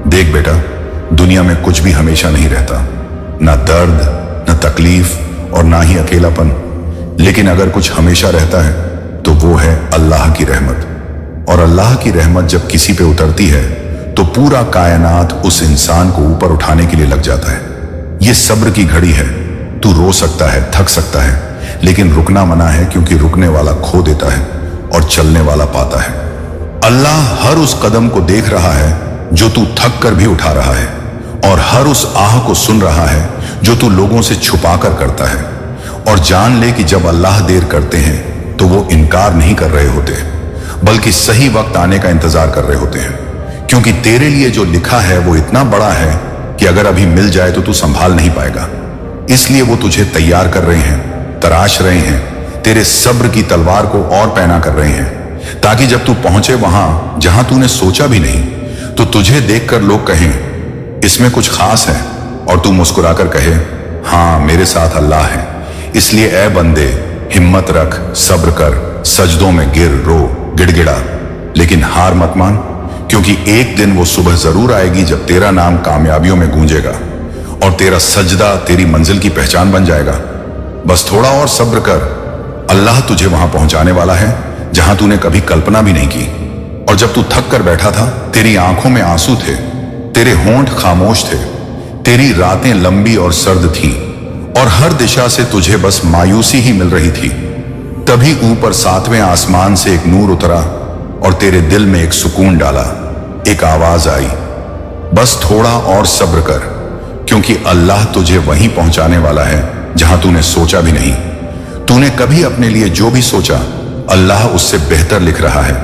देख बेटा, दुनिया में कुछ भी हमेशा नहीं रहता, ना दर्द, ना तकलीफ और ना ही अकेलापन। लेकिन अगर कुछ हमेशा रहता है तो वो है अल्लाह की रहमत। और अल्लाह की रहमत जब किसी पे उतरती है तो पूरा कायनात उस इंसान को ऊपर उठाने के लिए लग जाता है। ये सब्र की घड़ी है। तू रो सकता है, थक सकता है, लेकिन रुकना मना है, क्योंकि रुकने वाला खो देता है और चलने वाला पाता है। अल्लाह हर उस कदम को देख रहा है जो तू थक कर भी उठा रहा है, और हर उस आह को सुन रहा है जो तू लोगों से छुपा कर करता है। और जान ले कि जब अल्लाह देर करते हैं तो वो इनकार नहीं कर रहे होते, बल्कि सही वक्त आने का इंतजार कर रहे होते हैं। क्योंकि तेरे लिए जो लिखा है वो इतना बड़ा है कि अगर अभी मिल जाए तो तू संभाल नहीं पाएगा। इसलिए वो तुझे तैयार कर रहे हैं, तराश रहे हैं, तेरे सब्र की तलवार को और पैना कर रहे हैं, ताकि जब तू पहुंचे वहां जहां तूने सोचा भी नहीं, तो तुझे देखकर लोग कहें इसमें कुछ खास है, और तू मुस्कुराकर कहे हाँ, मेरे साथ अल्लाह है। इसलिए ए बंदे, हिम्मत रख, सब्र कर, सजदों में गिर, रो, गिड़गिड़ा, लेकिन हार मत मान, क्योंकि एक दिन वो सुबह जरूर आएगी जब तेरा नाम कामयाबियों में गूंजेगा और तेरा सजदा तेरी मंजिल की पहचान बन जाएगा। बस थोड़ा और सब्र कर, अल्लाह तुझे वहां पहुंचाने वाला है जहां तूने कभी कल्पना भी नहीं की। और जब तू थक कर बैठा था, तेरी आंखों में आंसू थे, तेरे होंठ खामोश थे, तेरी रातें लंबी और सर्द थीं, और हर दिशा से तुझे बस मायूसी ही मिल रही थी, तभी ऊपर 7वें आसमान से एक नूर उतरा और तेरे दिल में एक सुकून डाला। एक आवाज आई, बस थोड़ा और सब्र कर, क्योंकि अल्लाह तुझे वहीं पहुंचाने वाला है जहां तूने सोचा भी नहीं। तूने कभी अपने लिए जो भी सोचा, अल्लाह उससे बेहतर लिख रहा है।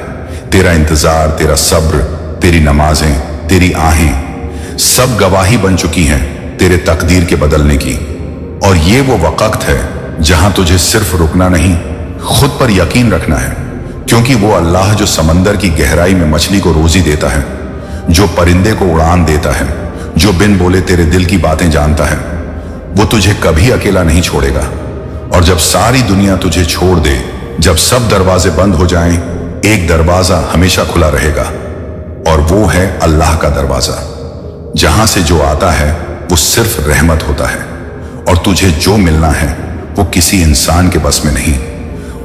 तेरा इंतजार, तेरा सब्र, तेरी नमाजें, तेरी आहें सब गवाही बन चुकी हैं तेरे तकदीर के बदलने की। और ये वो वक्त है जहां तुझे सिर्फ रुकना नहीं, खुद पर यकीन रखना है, क्योंकि वो अल्लाह जो समंदर की गहराई में मछली को रोजी देता है, जो परिंदे को उड़ान देता है, जो बिन बोले तेरे दिल की बातें जानता है, वो तुझे कभी अकेला नहीं छोड़ेगा। और जब सारी दुनिया तुझे छोड़ दे, जब सब दरवाजे बंद हो जाएं, एक दरवाजा हमेशा खुला रहेगा, और वो है अल्लाह का दरवाजा, जहां से जो आता है वो सिर्फ रहमत होता है। और तुझे जो मिलना है वो किसी इंसान के बस में नहीं,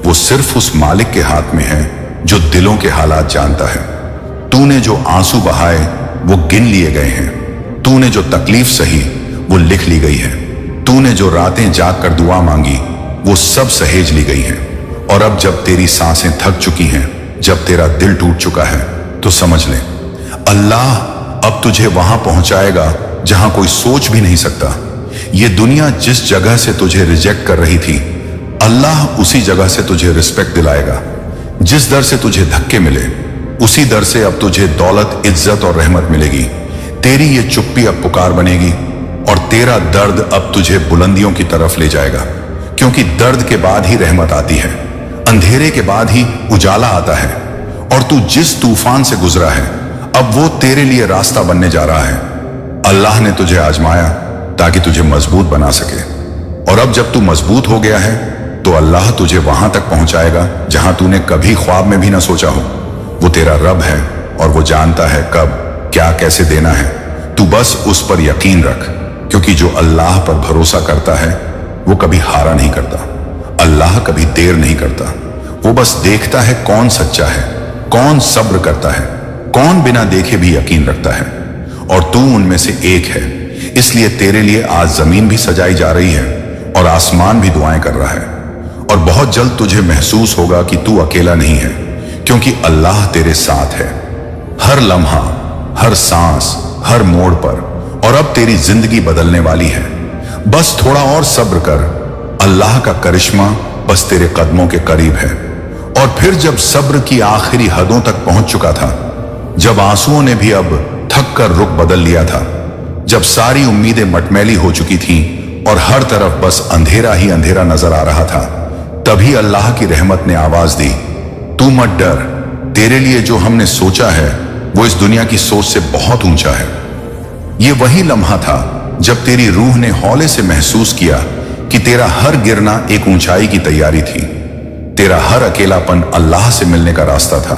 वो सिर्फ उस मालिक के हाथ में है जो दिलों के हालात जानता है। तूने जो आंसू बहाए वो गिन लिए गए हैं, तूने जो तकलीफ सही वो लिख ली गई है, तूने जो रातें जाग कर दुआ मांगी वो सब सहेज ली गई हैं। और अब जब तेरी सांसें थक चुकी हैं, जब तेरा दिल टूट चुका है, तो समझ ले अल्लाह अब तुझे वहां पहुंचाएगा जहां कोई सोच भी नहीं सकता। ये दुनिया जिस जगह से तुझे रिजेक्ट कर रही थी, अल्लाह उसी जगह से तुझे रिस्पेक्ट दिलाएगा। जिस दर से तुझे धक्के मिले, उसी दर से अब तुझे दौलत, इज्जत और रहमत मिलेगी। तेरी ये चुप्पी अब पुकार बनेगी, और तेरा दर्द अब तुझे बुलंदियों की तरफ ले जाएगा, क्योंकि दर्द के बाद ही रहमत आती है, अंधेरे के बाद ही उजाला आता है। और तू जिस तूफान से गुजरा है, अब वो तेरे लिए रास्ता बनने जा रहा है। अल्लाह ने तुझे आजमाया ताकि तुझे मजबूत बना सके, और अब जब तू मजबूत हो गया है, तो अल्लाह तुझे वहां तक पहुंचाएगा जहां तूने कभी ख्वाब में भी ना सोचा हो। वो तेरा रब है, और वो जानता है कब क्या कैसे देना है। तू बस उस पर यकीन रख, क्योंकि जो अल्लाह पर भरोसा करता है वो कभी हारा नहीं करता। अल्लाह कभी देर नहीं करता, वो बस देखता है कौन सच्चा है, कौन सब्र करता है, कौन बिना देखे भी यकीन रखता है। और तू उनमें से एक है, इसलिए तेरे लिए आज जमीन भी सजाई जा रही है और आसमान भी दुआएं कर रहा है। और बहुत जल्द तुझे महसूस होगा कि तू अकेला नहीं है, क्योंकि अल्लाह तेरे साथ है, हर लम्हा, हर सांस, हर मोड़ पर। और अब तेरी जिंदगी बदलने वाली है, बस थोड़ा और सब्र कर। अल्लाह का करिश्मा बस तेरे कदमों के करीब है। और फिर जब सब्र की आखिरी हदों तक पहुंच चुका था, जब आंसुओं ने भी अब थक कर रुख बदल लिया था, जब सारी उम्मीदें मटमैली हो चुकी थीं और हर तरफ बस अंधेरा ही अंधेरा नजर आ रहा था, तभी अल्लाह की रहमत ने आवाज दी, तू मत डर, तेरे लिए जो हमने सोचा है वो इस दुनिया की सोच से बहुत ऊंचा है। ये वही लम्हा था जब तेरी रूह ने हौले से महसूस किया कि तेरा हर गिरना एक ऊंचाई की तैयारी थी, तेरा हर अकेलापन अल्लाह से मिलने का रास्ता था,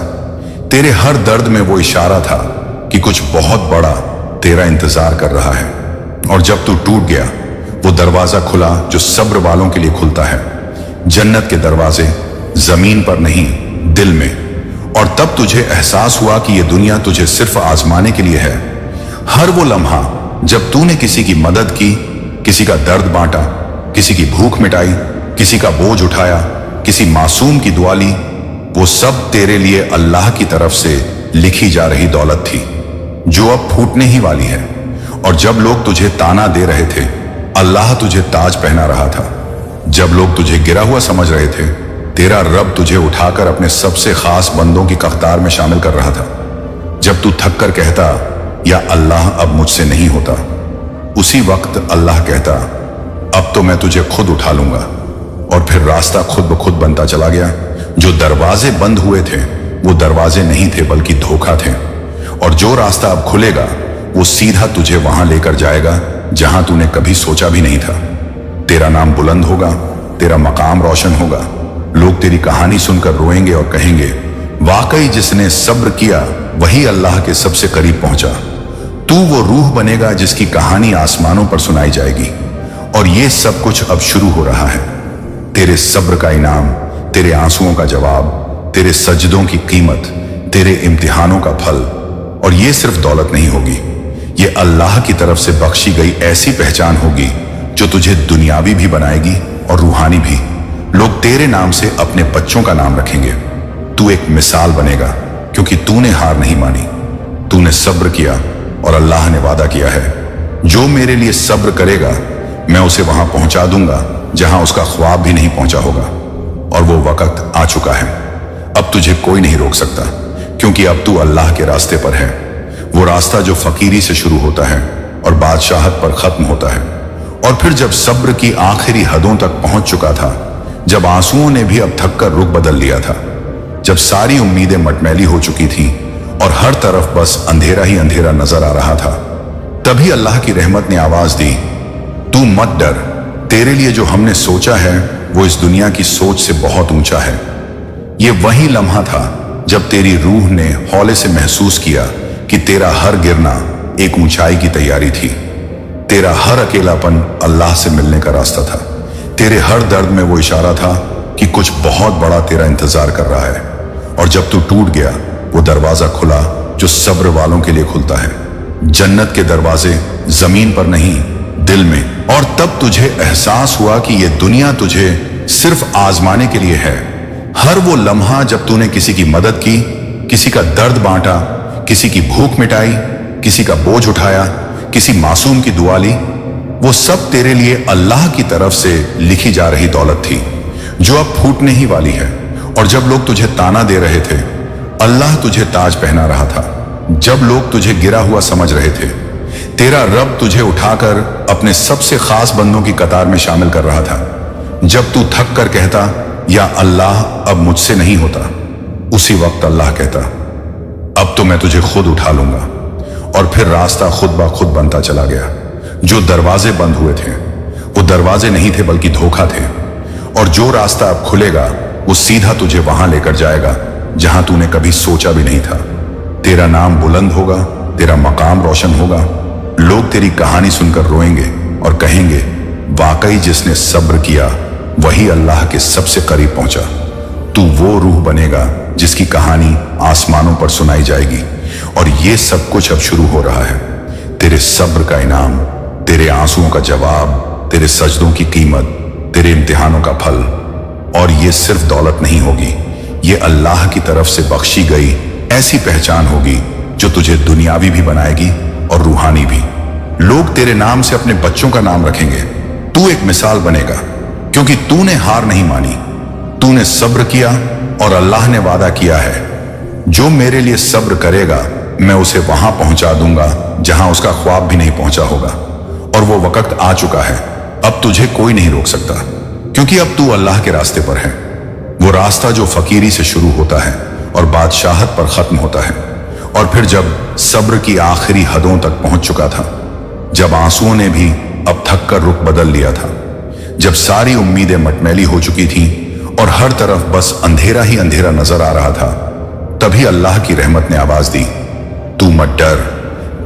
तेरे हर दर्द में वो इशारा था कि कुछ बहुत बड़ा तेरा इंतजार कर रहा है। और जब तू टूट गया, वो दरवाजा खुला जो सब्र वालों के लिए खुलता है, जन्नत के दरवाजे, जमीन पर नहीं दिल में। और तब तुझे एहसास हुआ कि ये दुनिया तुझे सिर्फ आजमाने के लिए है। हर वो लम्हा जब तूने किसी की मदद की, किसी का दर्द बांटा, किसी की भूख मिटाई, किसी का बोझ उठाया, किसी मासूम की दुआ ली, वो सब तेरे लिए अल्लाह की तरफ से लिखी जा रही दौलत थी, जो अब फूटने ही वाली है। और जब लोग तुझे ताना दे रहे थे, अल्लाह तुझे ताज पहना रहा था। जब लोग तुझे गिरा हुआ समझ रहे थे, तेरा रब तुझे उठाकर अपने सबसे खास बंदों की कतार में शामिल कर रहा था। जब तू थक कर कहता, या अल्लाह अब मुझसे नहीं होता, उसी वक्त अल्लाह कहता, अब तो मैं तुझे खुद उठा लूंगा। और फिर रास्ता खुद ब खुद बनता चला गया। जो दरवाजे बंद हुए थे वो दरवाजे नहीं थे बल्कि धोखा थे। और जो रास्ता अब खुलेगा वो सीधा तुझे वहां लेकर जाएगा जहां तूने कभी सोचा भी नहीं था। तेरा नाम बुलंद होगा, तेरा मकाम रोशन होगा, लोग तेरी कहानी सुनकर रोएंगे और कहेंगे, वाकई जिसने सब्र किया वही अल्लाह के सबसे करीब पहुंचा। तू वो रूह बनेगा जिसकी कहानी आसमानों पर सुनाई जाएगी। और ये सब कुछ अब शुरू हो रहा है। तेरे सब्र का इनाम तेरे आंसुओं का जवाब, तेरे सजदों की कीमत, तेरे इम्तिहानों का फल। और ये सिर्फ दौलत नहीं होगी, ये अल्लाह की तरफ से बख्शी गई ऐसी पहचान होगी जो तुझे दुनियावी भी बनाएगी और रूहानी भी। लोग तेरे नाम से अपने बच्चों का नाम रखेंगे। तू एक मिसाल बनेगा क्योंकि तूने हार नहीं मानी, तूने सब्र किया और अल्लाह ने वादा किया है, जो मेरे लिए सब्र करेगा मैं उसे वहां पहुंचा दूंगा जहां उसका ख्वाब भी नहीं पहुंचा होगा। और वो वक्त आ चुका है, अब तुझे कोई नहीं रोक सकता, क्योंकि अब तू अल्लाह के रास्ते पर है। वो रास्ता जो फकीरी से शुरू होता है और बादशाहत पर खत्म होता है। और फिर जब सब्र की आखिरी हदों तक पहुंच चुका था, जब आंसुओं ने भी अब थक कर रुख बदल लिया था, जब सारी उम्मीदें मटमैली हो चुकी थी और हर तरफ बस अंधेरा ही अंधेरा नजर आ रहा था, तभी अल्लाह की रहमत ने आवाज दी, तू मत डर, तेरे लिए जो हमने सोचा है वो इस दुनिया की सोच से बहुत ऊंचा है। ये वही लम्हा था जब तेरी रूह ने हौले से महसूस किया कि तेरा हर गिरना एक ऊंचाई की तैयारी थी। तेरा हर अकेलापन अल्लाह से मिलने का रास्ता था। तेरे हर दर्द में वो इशारा था कि कुछ बहुत बड़ा तेरा इंतजार कर रहा है। और जब तू टूट गया, वो दरवाजा खुला जो सब्र वालों के लिए खुलता है। जन्नत के दरवाजे जमीन पर नहीं, दिल में। और तब तुझे एहसास हुआ कि ये दुनिया तुझे सिर्फ आजमाने के लिए है। हर वो लम्हा जब तूने किसी की मदद की, किसी का दर्द बांटा, किसी की भूख मिटाई, किसी का बोझ उठाया, किसी मासूम की दुआ ली, वो सब तेरे लिए अल्लाह की तरफ से लिखी जा रही दौलत थी जो अब फूटने ही वाली है। और जब लोग तुझे ताना दे रहे थे, अल्लाह तुझे ताज पहना रहा था। जब लोग तुझे गिरा हुआ समझ रहे थे, तेरा रब तुझे उठाकर अपने सबसे खास बंदों की कतार में शामिल कर रहा था। जब तू थक कर कहता, या अल्लाह अब मुझसे नहीं होता, उसी वक्त अल्लाह कहता, अब तो मैं तुझे खुद उठा लूंगा। और फिर रास्ता खुद ब खुद बनता चला गया। जो दरवाजे बंद हुए थे वो दरवाजे नहीं थे बल्कि धोखा थे। और जो रास्ता अब खुलेगा वो सीधा तुझे वहां लेकर जाएगा जहां तूने कभी सोचा भी नहीं था। तेरा नाम बुलंद होगा, तेरा मकाम रोशन होगा। लोग तेरी कहानी सुनकर रोएंगे और कहेंगे, वाकई जिसने सब्र किया वही अल्लाह के सबसे करीब पहुंचा। तू वो रूह बनेगा जिसकी कहानी आसमानों पर सुनाई जाएगी। और ये सब कुछ अब शुरू हो रहा है। तेरे सब्र का इनाम, तेरे आंसुओं का जवाब, तेरे सजदों की कीमत, तेरे इम्तिहानों का फल। और ये सिर्फ दौलत नहीं होगी, ये अल्लाह की तरफ से बख्शी गई ऐसी पहचान होगी जो तुझे दुनियावी भी बनाएगी और रूहानी भी। लोग तेरे नाम से अपने बच्चों का नाम रखेंगे। तू एक मिसाल बनेगा क्योंकि तूने हार नहीं मानी, तूने सब्र किया और अल्लाह ने वादा किया है, जो मेरे लिए सब्र करेगा मैं उसे वहां पहुंचा दूंगा जहां उसका ख्वाब भी नहीं पहुंचा होगा। और वो वक्त आ चुका है, अब तुझे कोई नहीं रोक सकता, क्योंकि अब तू अल्लाह के रास्ते पर है। वो रास्ता जो फकीरी से शुरू होता है और बादशाहत पर खत्म होता है। और फिर जब सब्र की आखिरी हदों तक पहुंच चुका था, जब आंसुओं ने भी अब थक कर रुख बदल लिया था, जब सारी उम्मीदें मटमैली हो चुकी थीं और हर तरफ बस अंधेरा ही अंधेरा नजर आ रहा था, तभी अल्लाह की रहमत ने आवाज दी, तू मत डर,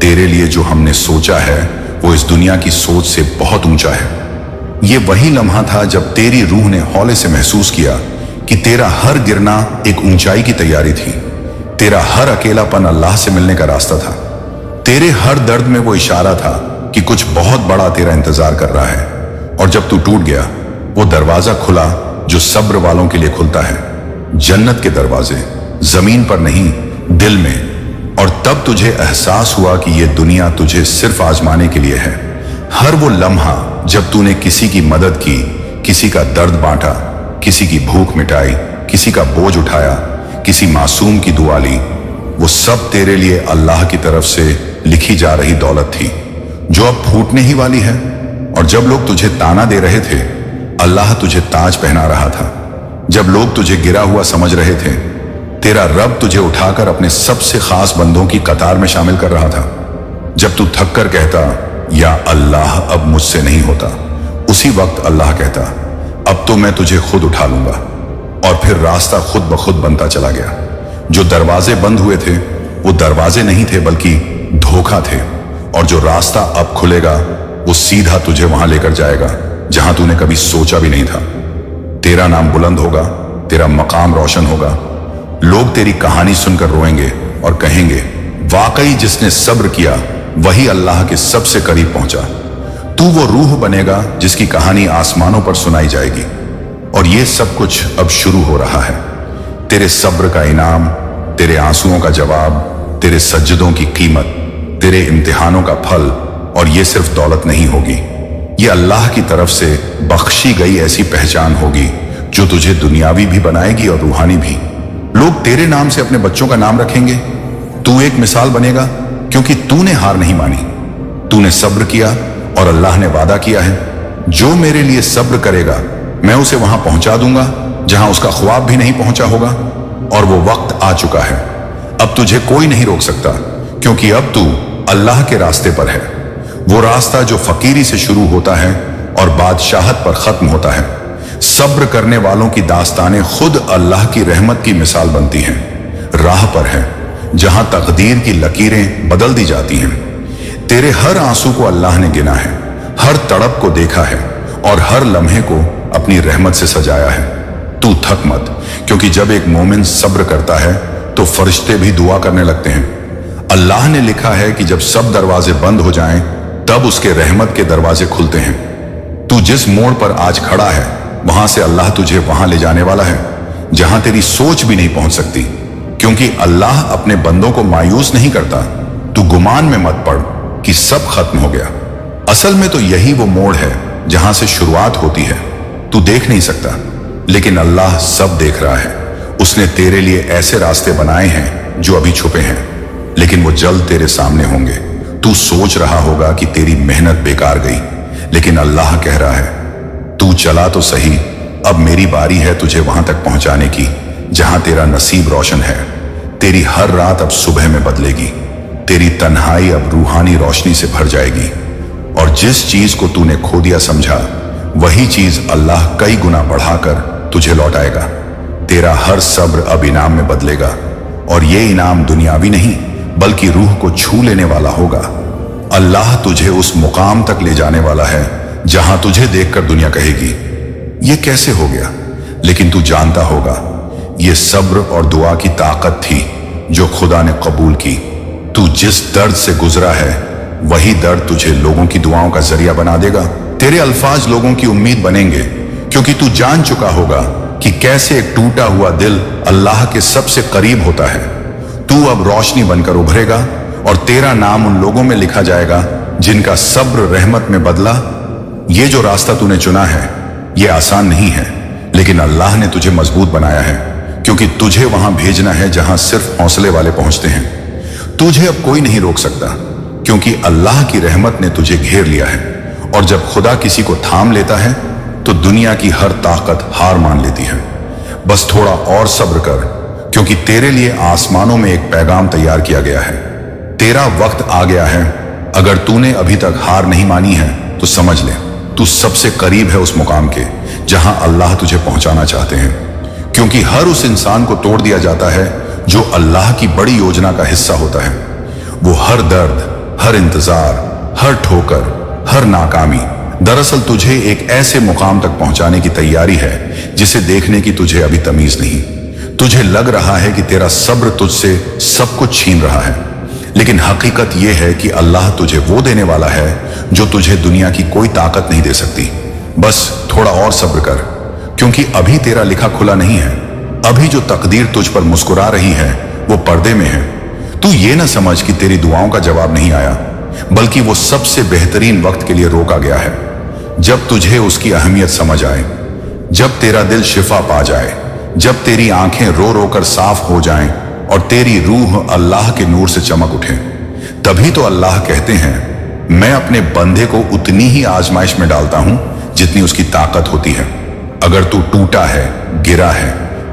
तेरे लिए जो हमने सोचा है वो इस दुनिया की सोच से बहुत ऊंचा है। ये वही लम्हा था जब तेरी रूह ने हौले से महसूस किया कि तेरा हर गिरना एक ऊंचाई की तैयारी थी। तेरा हर अकेलापन अल्लाह से मिलने का रास्ता था। तेरे हर दर्द में वो इशारा था कि कुछ बहुत बड़ा तेरा इंतजार कर रहा है। और जब तू टूट गया, वो दरवाजा खुला जो सब्र वालों के लिए खुलता है। जन्नत के दरवाजे जमीन पर नहीं, दिल में। और तब तुझे एहसास हुआ कि ये दुनिया तुझे सिर्फ आजमाने के लिए है। हर वो लम्हा जब तूने किसी की मदद की, किसी का दर्द बांटा, किसी की भूख मिटाई, किसी का बोझ उठाया, किसी मासूम की दुआ ली, वो सब तेरे लिए अल्लाह की तरफ से लिखी जा रही दौलत थी जो अब फूटने ही वाली है। और जब लोग तुझे ताना दे रहे थे, अल्लाह तुझे ताज पहना रहा था। जब लोग तुझे गिरा हुआ समझ रहे थे, तेरा रब तुझे उठाकर अपने सबसे खास बंदों की कतार में शामिल कर रहा था। जब तू थक कर कहता, या अल्लाह अब मुझसे नहीं होता, उसी वक्त अल्लाह कहता, अब तो मैं तुझे खुद उठा लूंगा। और फिर रास्ता खुद ब खुद बनता चला गया। जो दरवाजे बंद हुए थे वो दरवाजे नहीं थे बल्कि धोखा थे। और जो रास्ता अब खुलेगा वो सीधा तुझे वहां लेकर जाएगा जहां तूने कभी सोचा भी नहीं था। तेरा नाम बुलंद होगा, तेरा मकाम रोशन होगा। लोग तेरी कहानी सुनकर रोएंगे और कहेंगे, वाकई जिसने सब्र किया वही अल्लाह के सबसे करीब पहुंचा। तू वो रूह बनेगा जिसकी कहानी आसमानों पर सुनाई जाएगी। और ये सब कुछ अब शुरू हो रहा है। तेरे सब्र का इनाम, तेरे आंसुओं का जवाब, तेरे सज्जदों की कीमत, तेरे इम्तिहानों का फल। और ये सिर्फ दौलत नहीं होगी, ये अल्लाह की तरफ से बख्शी गई ऐसी पहचान होगी जो तुझे दुनियावी भी बनाएगी और रूहानी भी। लोग तेरे नाम से अपने बच्चों का नाम रखेंगे। तू एक मिसाल बनेगा क्योंकि तूने हार नहीं मानी, तूने सब्र किया। और अल्लाह ने वादा किया है, जो मेरे लिए सब्र करेगा मैं उसे वहां पहुंचा दूंगा जहां उसका ख्वाब भी नहीं पहुंचा होगा। और वो वक्त आ चुका है, अब तुझे कोई नहीं रोक सकता, क्योंकि अब तू अल्लाह के रास्ते पर है। वो रास्ता जो फकीरी से शुरू होता है और बादशाहत पर खत्म होता है। सब्र करने वालों की दास्तानें खुद अल्लाह की रहमत की मिसाल बनती हैं। राह पर है जहां तकदीर की लकीरें बदल दी जाती हैं। तेरे हर आंसू को अल्लाह ने गिना है, हर तड़प को देखा है और हर लम्हे को अपनी रहमत से सजाया है। तू थक मत, क्योंकि जब एक मोमिन सब्र करता है तो फरिश्ते भी दुआ करने लगते हैं। अल्लाह ने लिखा है कि जब सब दरवाजे बंद हो जाएं, तब उसके रहमत के दरवाजे खुलते हैं। तू जिस मोड़ पर आज खड़ा है, वहां से अल्लाह तुझे वहां ले जाने वाला है जहां तेरी सोच भी नहीं पहुंच सकती, क्योंकि अल्लाह अपने बंदों को मायूस नहीं करता। तू गुमान में मत पड़ कि सब खत्म हो गया। असल में तो यही वो मोड़ है जहां से शुरुआत होती है। तू देख नहीं सकता, लेकिन अल्लाह सब देख रहा है। उसने तेरे लिए ऐसे रास्ते बनाए हैं जो अभी छुपे हैं, लेकिन वो जल्द तेरे सामने होंगे। तू सोच रहा होगा कि तेरी मेहनत बेकार गई, लेकिन अल्लाह कह रहा है, तू चला तो सही, अब मेरी बारी है तुझे वहां तक पहुंचाने की जहां तेरा नसीब रोशन है। तेरी हर रात अब सुबह में बदलेगी, तेरी तन्हाई अब रूहानी रोशनी से भर जाएगी। और जिस चीज को तूने खो दिया समझा, वही चीज अल्लाह कई गुना बढ़ाकर तुझे लौटाएगा। तेरा हर सब्र अब इनाम में बदलेगा, और ये इनाम दुनियावी नहीं बल्कि रूह को छू लेने वाला होगा। अल्लाह तुझे उस मुकाम तक ले जाने वाला है जहां तुझे देखकर दुनिया कहेगी, ये कैसे हो गया? लेकिन तू जानता होगा, ये सब्र और दुआ की ताकत थी जो खुदा ने कबूल की। तू जिस दर्द से गुजरा है, वही दर्द तुझे लोगों की दुआओं का जरिया बना देगा। तेरे अल्फाज लोगों की उम्मीद बनेंगे, क्योंकि तू जान चुका होगा कि कैसे एक टूटा हुआ दिल अल्लाह के सबसे करीब होता है। तू अब रोशनी बनकर उभरेगा और तेरा नाम उन लोगों में लिखा जाएगा जिनका सब्र रहमत में बदला। ये जो रास्ता तूने चुना है, ये आसान नहीं है, लेकिन अल्लाह ने तुझे मजबूत बनाया है, क्योंकि तुझे वहां भेजना है जहां सिर्फ हौसले वाले पहुंचते हैं। तुझे अब कोई नहीं रोक सकता, क्योंकि अल्लाह की रहमत ने तुझे घेर लिया है। और जब खुदा किसी को थाम लेता है तो दुनिया की हर ताकत हार मान लेती है। बस थोड़ा और सब्र कर, क्योंकि तेरे लिए आसमानों में एक पैगाम तैयार किया गया है। तेरा वक्त आ गया है। अगर तूने अभी तक हार नहीं मानी है तो समझ ले, तू सबसे करीब है उस मुकाम के जहां अल्लाह तुझे पहुंचाना चाहते हैं। क्योंकि हर उस इंसान को तोड़ दिया जाता है जो अल्लाह की बड़ी योजना का हिस्सा होता है। वो हर दर्द, हर इंतजार, हर ठोकर, हर नाकामी दरअसल तुझे एक ऐसे मुकाम तक पहुंचाने की तैयारी है जिसे देखने की तुझे अभी तमीज नहीं। तुझे लग रहा है कि तेरा सब्र तुझसे सब कुछ छीन रहा है, लेकिन हकीकत यह है कि अल्लाह तुझे वो देने वाला है जो तुझे दुनिया की कोई ताकत नहीं दे सकती। बस थोड़ा और सब्र कर, क्योंकि अभी तेरा लिखा खुला नहीं है। अभी जो तकदीर तुझ पर मुस्कुरा रही है वो पर्दे में है। तू ये ना समझ कि तेरी दुआओं का जवाब नहीं आया, बल्कि वो सबसे बेहतरीन वक्त के लिए रोका गया है। जब तुझे उसकी अहमियत समझ आए, जब तेरा दिल शिफा पा जाए, जब तेरी आंखें रो रो कर साफ हो जाएं और तेरी रूह अल्लाह के नूर से चमक उठे, तभी तो अल्लाह कहते हैं, मैं अपने बंदे को उतनी ही आजमाइश में डालता हूं जितनी उसकी ताकत होती है। अगर तू टूटा है, गिरा है,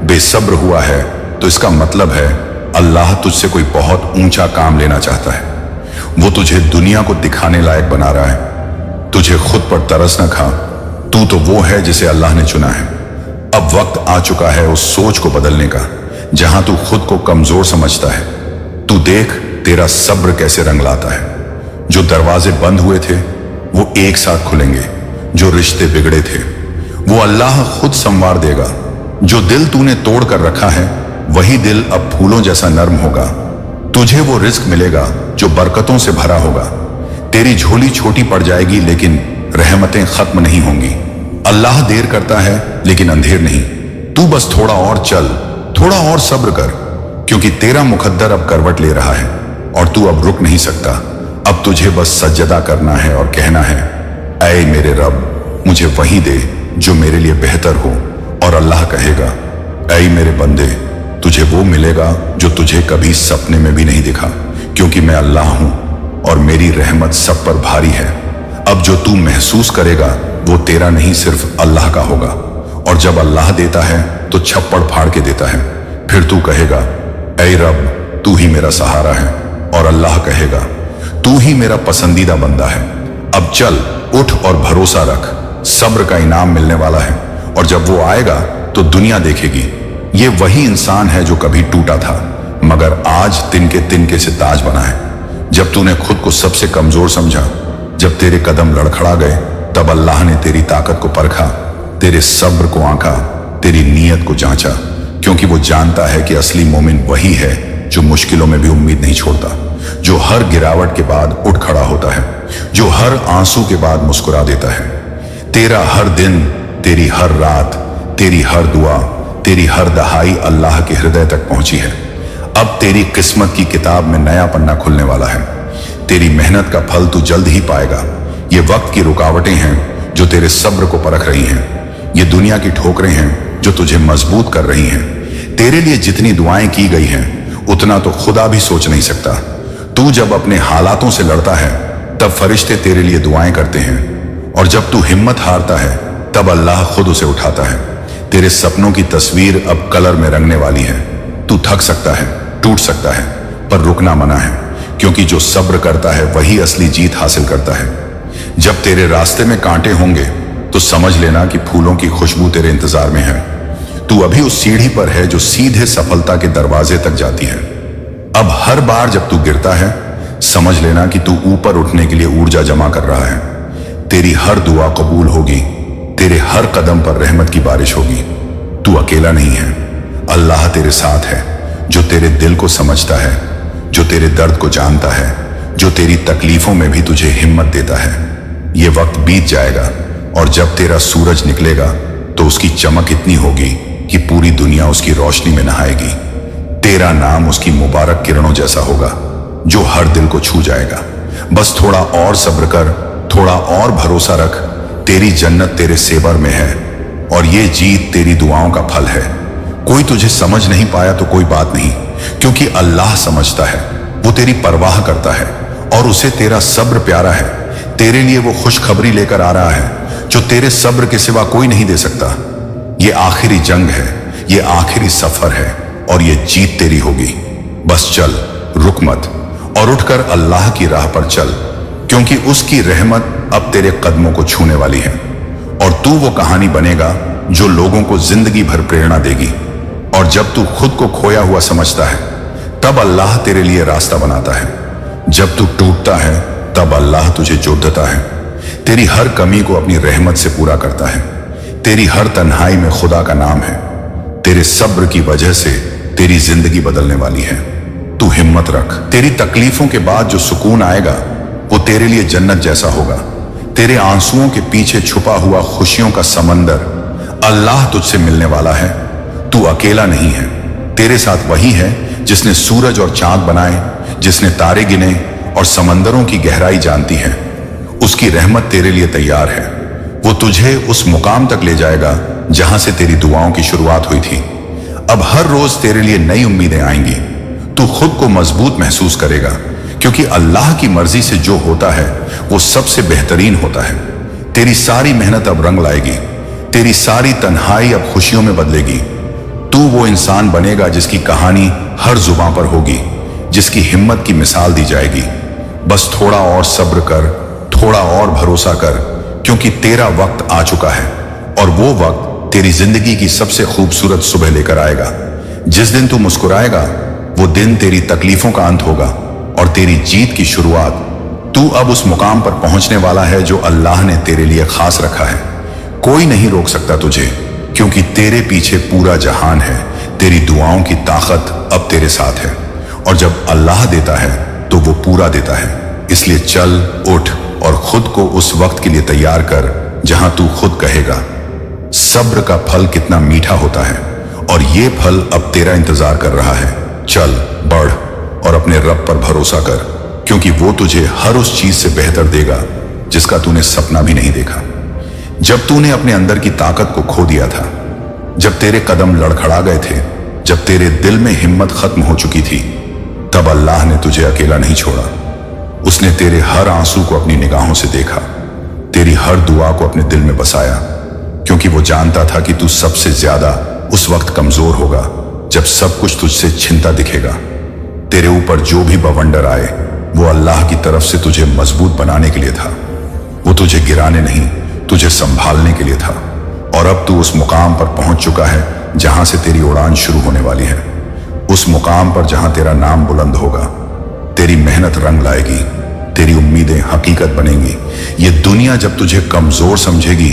बेसब्र हुआ है, तो इसका मतलब है अल्लाह तुझसे कोई बहुत ऊंचा काम लेना चाहता है। वो तुझे दुनिया को दिखाने लायक बना रहा है। तुझे खुद पर तरस न खा, तू तो वो है जिसे अल्लाह ने चुना है। अब वक्त आ चुका है उस सोच को बदलने का जहां तू खुद को कमजोर समझता है। तू देख तेरा सब्र कैसे रंग लाता है। जो दरवाजे बंद हुए थे वो एक साथ खुलेंगे, जो रिश्ते बिगड़े थे वो अल्लाह खुद संवार देगा, जो दिल तूने तोड़ कर रखा है वही दिल अब फूलों जैसा नर्म होगा। तुझे वो रिस्क मिलेगा जो बरकतों से भरा होगा। तेरी झोली छोटी पड़ जाएगी लेकिन रहमतें खत्म नहीं होंगी। अल्लाह देर करता है लेकिन अंधेर नहीं। तू बस थोड़ा और चल, थोड़ा और सब्र कर, क्योंकि तेरा मुकद्दर अब करवट ले रहा है और तू अब रुक नहीं सकता। अब तुझे बस सज्जदा करना है और कहना है, ऐ मेरे रब, मुझे वही दे जो मेरे लिए बेहतर हो। और अल्लाह कहेगा, ऐ मेरे बंदे, तुझे वो मिलेगा जो तुझे कभी सपने में भी नहीं दिखा, क्योंकि मैं अल्लाह हूं और मेरी रहमत सब पर भारी है। अब जो तू महसूस करेगा वो तेरा नहीं, सिर्फ अल्लाह का होगा। और जब अल्लाह देता है तो छप्पड़ फाड़ के देता है। फिर तू कहेगा, ऐ रब, तू ही मेरा सहारा है। और अल्लाह कहेगा, तू ही मेरा पसंदीदा बंदा है। अब चल, उठ और भरोसा रख, सब्र का इनाम मिलने वाला है। और जब वो आएगा तो दुनिया देखेगी, ये वही इंसान है जो कभी टूटा था मगर आज तिनके तिनके से ताज बना है। जब तूने खुद को सबसे कमजोर समझा, जब तेरे कदम लड़खड़ा गए, तब अल्लाह ने तेरी ताकत को परखा, तेरे सब्र को आंका, तेरी नीयत को जांचा, क्योंकि वो जानता है कि असली मोमिन वही है जो मुश्किलों में भी उम्मीद नहीं छोड़ता, जो हर गिरावट के बाद उठ खड़ा होता है, जो हर आंसू के बाद मुस्कुरा देता है। तेरा हर दिन, तेरी हर रात, तेरी हर दुआ, तेरी हर दहाई अल्लाह के हृदय तक पहुंची है। अब तेरी किस्मत की किताब में नया पन्ना खुलने वाला है। तेरी मेहनत का फल तू जल्द ही पाएगा। ये वक्त की रुकावटें हैं जो तेरे सब्र को परख रही हैं। ये दुनिया की ठोकरें हैं जो तुझे मजबूत कर रही हैं। तेरे लिए जितनी दुआएं की गई हैं उतना तो खुदा भी सोच नहीं सकता। तू जब अपने हालातों से लड़ता है तब फरिश्ते तेरे लिए दुआएं करते हैं, और जब तू हिम्मत हारता है तब अल्लाह खुद उसे उठाता है। तेरे सपनों की तस्वीर अब कलर में रंगने वाली है। तू थक सकता है, टूट सकता है, पर रुकना मना है, क्योंकि जो सब्र करता है वही असली जीत हासिल करता है। जब तेरे रास्ते में कांटे होंगे तो समझ लेना कि फूलों की खुशबू तेरे इंतजार में है। तू अभी उस सीढ़ी पर है जो सीधे सफलता के दरवाजे तक जाती है। अब हर बार जब तू गिरता है समझ लेना कि तू ऊपर उठने के लिए ऊर्जा जमा कर रहा है। तेरी हर दुआ कबूल होगी, तेरे हर कदम पर रहमत की बारिश होगी। तू अकेला नहीं है, अल्लाह तेरे साथ है, जो तेरे दिल को समझता है, जो तेरे दर्द को जानता है, जो तेरी तकलीफों में भी तुझे हिम्मत देता है। ये वक्त बीत जाएगा और जब तेरा सूरज निकलेगा तो उसकी चमक इतनी होगी कि पूरी दुनिया उसकी रोशनी में नहाएगी। तेरा नाम उसकी मुबारक किरणों जैसा होगा जो हर दिल को छू जाएगा। बस थोड़ा और सब्र कर, थोड़ा और भरोसा रख। तेरी जन्नत तेरे सेवर में है और ये जीत तेरी दुआओं का फल है। कोई तुझे समझ नहीं पाया तो कोई बात नहीं, क्योंकि अल्लाह समझता है। वो तेरी परवाह करता है और उसे तेरा सब्र प्यारा है। तेरे लिए वो खुशखबरी लेकर आ रहा है जो तेरे सब्र के सिवा कोई नहीं दे सकता। ये आखिरी जंग है, ये आखिरी सफर है और ये जीत तेरी होगी। बस चल, रुक मत और उठकर अल्लाह की राह पर चल, क्योंकि उसकी रहमत अब तेरे कदमों को छूने वाली है और तू वो कहानी बनेगा जो लोगों को जिंदगी भर प्रेरणा देगी। और जब तू खुद को खोया हुआ समझता है तब अल्लाह तेरे लिए रास्ता बनाता है। जब तू टूटता है तब अल्लाह तुझे जोड़ता है। तेरी हर कमी को अपनी रहमत से पूरा करता है। तेरी हर तन्हाई में खुदा का नाम है। तेरे सब्र की वजह से तेरी जिंदगी बदलने वाली है। तू हिम्मत रख। तेरी तकलीफों के बाद जो सुकून आएगा वो तेरे लिए जन्नत जैसा होगा। तेरे आंसुओं के पीछे छुपा हुआ खुशियों का समंदर अल्लाह तुझसे मिलने वाला है। तू अकेला नहीं है, तेरे साथ वही है जिसने सूरज और चांद बनाए, जिसने तारे गिने और समंदरों की गहराई जानती है। उसकी रहमत तेरे लिए तैयार है। वो तुझे उस मुकाम तक ले जाएगा जहां से तेरी दुआओं की शुरुआत हुई थी। अब हर रोज तेरे लिए नई उम्मीदें आएंगी। तू खुद को मजबूत महसूस करेगा, क्योंकि अल्लाह की मर्जी से जो होता है वो सबसे बेहतरीन होता है। तेरी सारी मेहनत अब रंग लाएगी। तेरी सारी तन्हाई अब खुशियों में बदलेगी। तू वो इंसान बनेगा जिसकी कहानी हर जुबान पर होगी, जिसकी हिम्मत की मिसाल दी जाएगी। बस थोड़ा और सब्र कर, थोड़ा और भरोसा कर, क्योंकि तेरा वक्त आ चुका है और वो वक्त तेरी जिंदगी की सबसे खूबसूरत सुबह लेकर आएगा। जिस दिन तू मुस्कुराएगा वो दिन तेरी तकलीफों का अंत होगा और तेरी जीत की शुरुआत। तू अब उस मुकाम पर पहुंचने वाला है जो अल्लाह ने तेरे लिए खास रखा है। कोई नहीं रोक सकता तुझे, क्योंकि तेरे पीछे पूरा जहान है। तेरी दुआओं की ताकत अब तेरे साथ है, और जब अल्लाह देता है तो वो पूरा देता है। इसलिए चल, उठ और खुद को उस वक्त के लिए तैयार कर जहां तू खुद कहेगा, सब्र का फल कितना मीठा होता है, और ये फल अब तेरा इंतजार कर रहा है। चल, बढ़ और अपने रब पर भरोसा कर, क्योंकि वो तुझे हर उस चीज से बेहतर देगा जिसका तूने सपना भी नहीं देखा। जब तूने अपने अंदर की ताकत को खो दिया था, जब तेरे कदम लड़खड़ा गए थे, जब तेरे दिल में हिम्मत खत्म हो चुकी थी, तब अल्लाह ने तुझे अकेला नहीं छोड़ा। उसने तेरे हर आंसू को अपनी निगाहों से देखा, तेरी हर दुआ को अपने दिल में बसाया, क्योंकि वो जानता था कि तू सबसे ज्यादा उस वक्त कमजोर होगा जब सब कुछ तुझसे छिनता दिखेगा। तेरे ऊपर जो भी बवंडर आए, वो अल्लाह की तरफ से तुझे मजबूत बनाने के लिए था। वो तुझे गिराने नहीं, तुझे संभालने के लिए था। और अब तू उस मुकाम पर पहुंच चुका है जहां से तेरी उड़ान शुरू होने वाली है। उस मुकाम पर जहां तेरा नाम बुलंद होगा, तेरी मेहनत रंग लाएगी, तेरी उम्मीदें हकीकत बनेंगी। ये दुनिया जब तुझे कमजोर समझेगी,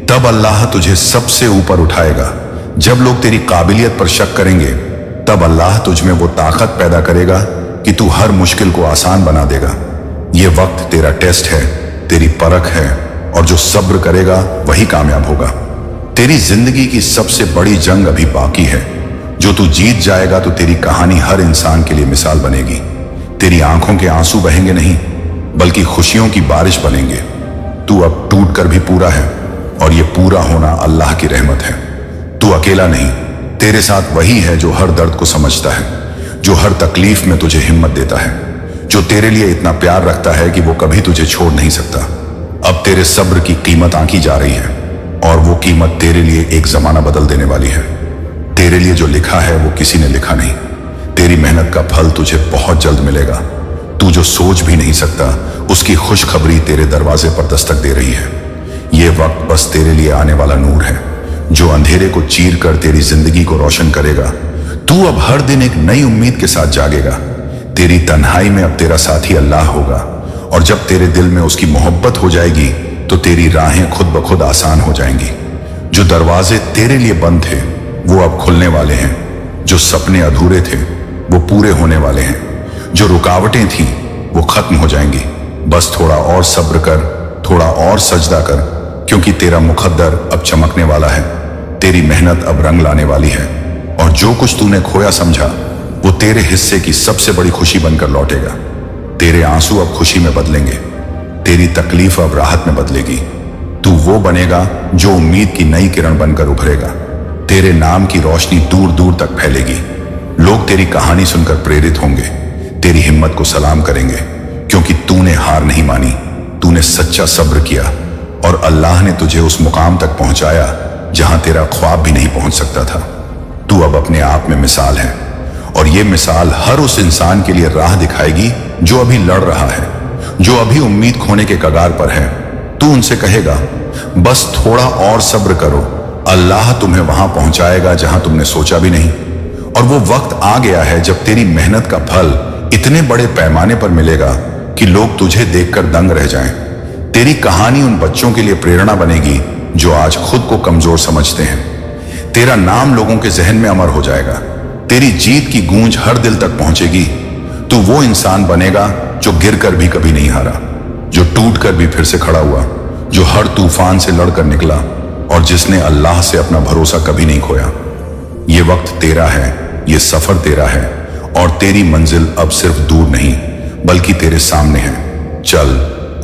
तब अल्लाह तुझे सबसे ऊपर उठाएगा। जब लोग तेरी काबिलियत पर शक करेंगे, तब अल्लाह तुझ में वो ताकत पैदा करेगा कि तू हर मुश्किल को आसान बना देगा। ये वक्त तेरा टेस्ट है, तेरी परख है, और जो सब्र करेगा वही कामयाब होगा। तेरी जिंदगी की सबसे बड़ी जंग अभी बाकी है। जो तू जीत जाएगा तो तेरी कहानी हर इंसान के लिए मिसाल बनेगी। तेरी आंखों के आंसू बहेंगे नहीं, बल्कि खुशियों की बारिश बनेंगे। तू अब टूट कर भी पूरा है, और ये पूरा होना अल्लाह की रहमत है। तू अकेला नहीं, तेरे साथ वही है जो हर दर्द को समझता है, जो हर तकलीफ में तुझे हिम्मत देता है, जो तेरे लिए इतना प्यार रखता है कि वो कभी तुझे छोड़ नहीं सकता। अब तेरे सब्र की कीमत आंकी जा रही है, और वो कीमत तेरे लिए एक जमाना बदल देने वाली है। तेरे लिए जो लिखा है वो किसी ने लिखा नहीं। तेरी मेहनत का फल तुझे बहुत जल्द मिलेगा। तू जो सोच भी नहीं सकता, उसकी खुशखबरी तेरे दरवाजे पर दस्तक दे रही है। ये वक्त बस तेरे लिए आने वाला नूर है, जो अंधेरे को चीर कर तेरी जिंदगी को रोशन करेगा। तू अब हर दिन एक नई उम्मीद के साथ जागेगा। तेरी तन्हाई में अब तेरा साथी अल्लाह होगा, और जब तेरे दिल में उसकी मोहब्बत हो जाएगी तो तेरी राहें खुद ब खुद आसान हो जाएंगी। जो दरवाजे तेरे लिए बंद थे वो अब खुलने वाले हैं। जो सपने अधूरे थे वो पूरे होने वाले हैं। जो रुकावटें थीं वो खत्म हो जाएंगी। बस थोड़ा और सब्र कर, थोड़ा और सजदा कर, क्योंकि तेरा मुकद्दर अब चमकने वाला है। तेरी मेहनत अब रंग लाने वाली है, और जो कुछ तूने खोया समझा वो तेरे हिस्से की सबसे बड़ी खुशी बनकर लौटेगा। तेरे आंसू अब खुशी में बदलेंगे, तेरी तकलीफ अब राहत में बदलेगी। तू वो बनेगा जो उम्मीद की नई किरण बनकर उभरेगा। तेरे नाम की रोशनी दूर दूर तक फैलेगी। लोग तेरी कहानी सुनकर प्रेरित होंगे, तेरी हिम्मत को सलाम करेंगे, क्योंकि तूने हार नहीं मानी, तूने सच्चा सब्र किया, और अल्लाह ने तुझे उस मुकाम तक पहुंचाया जहां तेरा ख्वाब भी नहीं पहुंच सकता था। तू अब अपने आप में मिसाल है, और ये मिसाल हर उस इंसान के लिए राह दिखाएगी जो अभी लड़ रहा है, जो अभी उम्मीद खोने के कगार पर है। तू उनसे कहेगा, बस थोड़ा और सब्र करो, अल्लाह तुम्हें वहां पहुंचाएगा जहां तुमने सोचा भी नहीं। और वो वक्त आ गया है जब तेरी मेहनत का फल इतने बड़े पैमाने पर मिलेगा कि लोग तुझे देखकर दंग रह जाएं। तेरी कहानी उन बच्चों के लिए प्रेरणा बनेगी जो आज खुद को कमजोर समझते हैं। तेरा नाम लोगों के जहन में अमर हो जाएगा। तेरी जीत की गूंज हर दिल तक पहुंचेगी। तू वो इंसान बनेगा जो गिरकर भी कभी नहीं हारा, जो टूट कर भी फिर से खड़ा हुआ, जो हर तूफान से लड़कर निकला, और जिसने अल्लाह से अपना भरोसा कभी नहीं खोया। ये वक्त तेरा है, ये सफर तेरा है, और तेरी मंजिल अब सिर्फ दूर नहीं बल्कि तेरे सामने है। चल,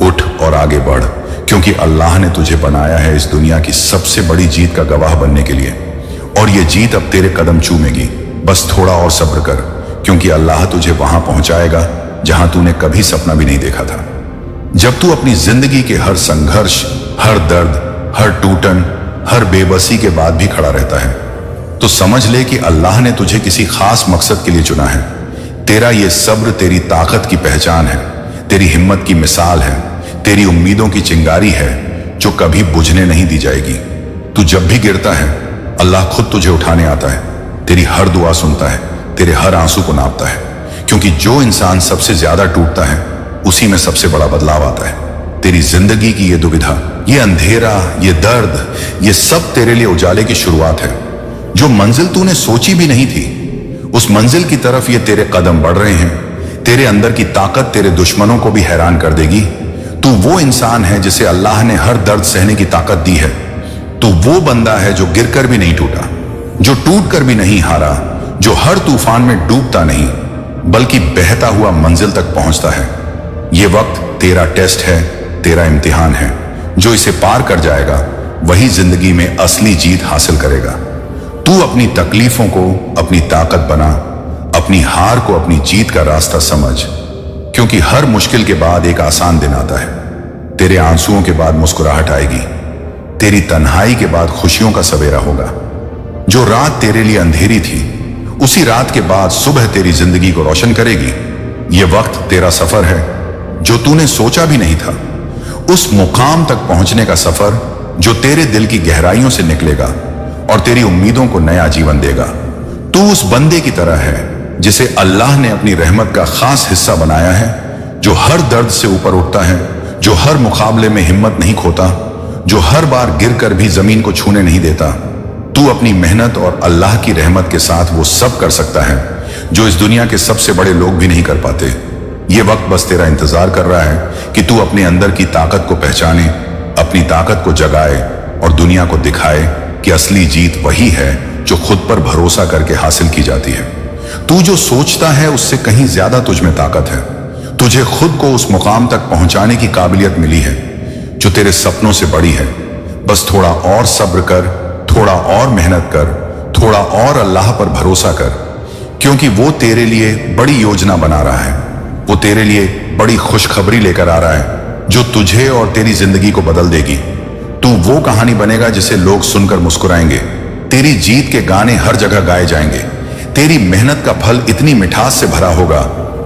उठ और आगे बढ़, क्योंकि अल्लाह ने तुझे बनाया है इस दुनिया की सबसे बड़ी जीत का गवाह बनने के लिए, और ये जीत अब तेरे कदम चूमेगी। बस थोड़ा और सब्र कर, क्योंकि अल्लाह तुझे वहां पहुंचाएगा जहां तूने कभी सपना भी नहीं देखा था। जब तू अपनी जिंदगी के हर संघर्ष, हर दर्द, हर टूटन, हर बेबसी के बाद भी खड़ा रहता है, तो समझ ले कि अल्लाह ने तुझे किसी खास मकसद के लिए चुना है। तेरा ये सब्र तेरी ताकत की पहचान है, तेरी हिम्मत की मिसाल है, तेरी उम्मीदों की चिंगारी है जो कभी बुझने नहीं दी जाएगी। तू जब भी गिरता है, अल्लाह खुद तुझे उठाने आता है, तेरी हर दुआ सुनता है, तेरे हर आंसू को नापता है, क्योंकि जो इंसान सबसे ज्यादा टूटता है उसी में सबसे बड़ा बदलाव आता है। तेरी जिंदगी की ये दुविधा ये अंधेरा, ये दर्द, ये सब तेरे लिए उजाले की शुरुआत है। जो मंजिल तूने सोची भी नहीं थी, उस मंजिल की तरफ ये तेरे कदम बढ़ रहे हैं। तेरे अंदर की ताकत तेरे दुश्मनों को भी हैरान कर देगी। तू वो इंसान है जिसे अल्लाह ने हर दर्द सहने की ताकत दी है। तू वो बंदा है जो गिरकर भी नहीं टूटा, जो टूट कर भी नहीं हारा, जो हर तूफान में डूबता नहीं बल्कि बहता हुआ मंजिल तक पहुंचता है। ये वक्त तेरा टेस्ट है, तेरा इम्तिहान है। जो इसे पार कर जाएगा वही जिंदगी में असली जीत हासिल करेगा। तू अपनी तकलीफों को अपनी ताकत बना, अपनी हार को अपनी जीत का रास्ता समझ, क्योंकि हर मुश्किल के बाद एक आसान दिन आता है। तेरे आंसुओं के बाद मुस्कुराहट आएगी, तेरी तन्हाई के बाद खुशियों का सवेरा होगा। जो रात तेरे लिए अंधेरी थी, उसी रात के बाद सुबह तेरी जिंदगी को रोशन करेगी। यह वक्त तेरा सफर है जो तूने सोचा भी नहीं था, उस मुकाम तक पहुंचने का सफर जो तेरे दिल की गहराइयों से निकलेगा और तेरी उम्मीदों को नया जीवन देगा। तू उस बंदे की तरह है जिसे अल्लाह ने अपनी रहमत का खास हिस्सा बनाया है, जो हर दर्द से ऊपर उठता है, जो हर मुकाबले में हिम्मत नहीं खोता, जो हर बार गिरकर भी जमीन को छूने नहीं देता। तू अपनी मेहनत और अल्लाह की रहमत के साथ वो सब कर सकता है जो इस दुनिया के सबसे बड़े लोग भी नहीं कर पाते। ये वक्त बस तेरा इंतजार कर रहा है कि तू अपने अंदर की ताकत को पहचाने, अपनी ताकत को जगाए और दुनिया को दिखाए कि असली जीत वही है जो खुद पर भरोसा करके हासिल की जाती है। तू जो सोचता है उससे कहीं ज्यादा तुझ में ताकत है। तुझे खुद को उस मुकाम तक पहुंचाने की काबिलियत मिली है जो तेरे सपनों से बड़ी है। बस थोड़ा और सब्र कर, थोड़ा और मेहनत कर, थोड़ा और अल्लाह पर भरोसा कर, क्योंकि वो तेरे लिए बड़ी योजना बना रहा है। वो तेरे लिए बड़ी खुशखबरी लेकर आ रहा है जो तुझे और तेरी जिंदगी को बदल देगी। तू वो कहानी बनेगा जिसे लोग सुनकर मुस्कुराएंगे। तेरी जीत के गाने हर जगह गाए जाएंगे। तेरी मेहनत का फल इतनी मिठास से भरा होगा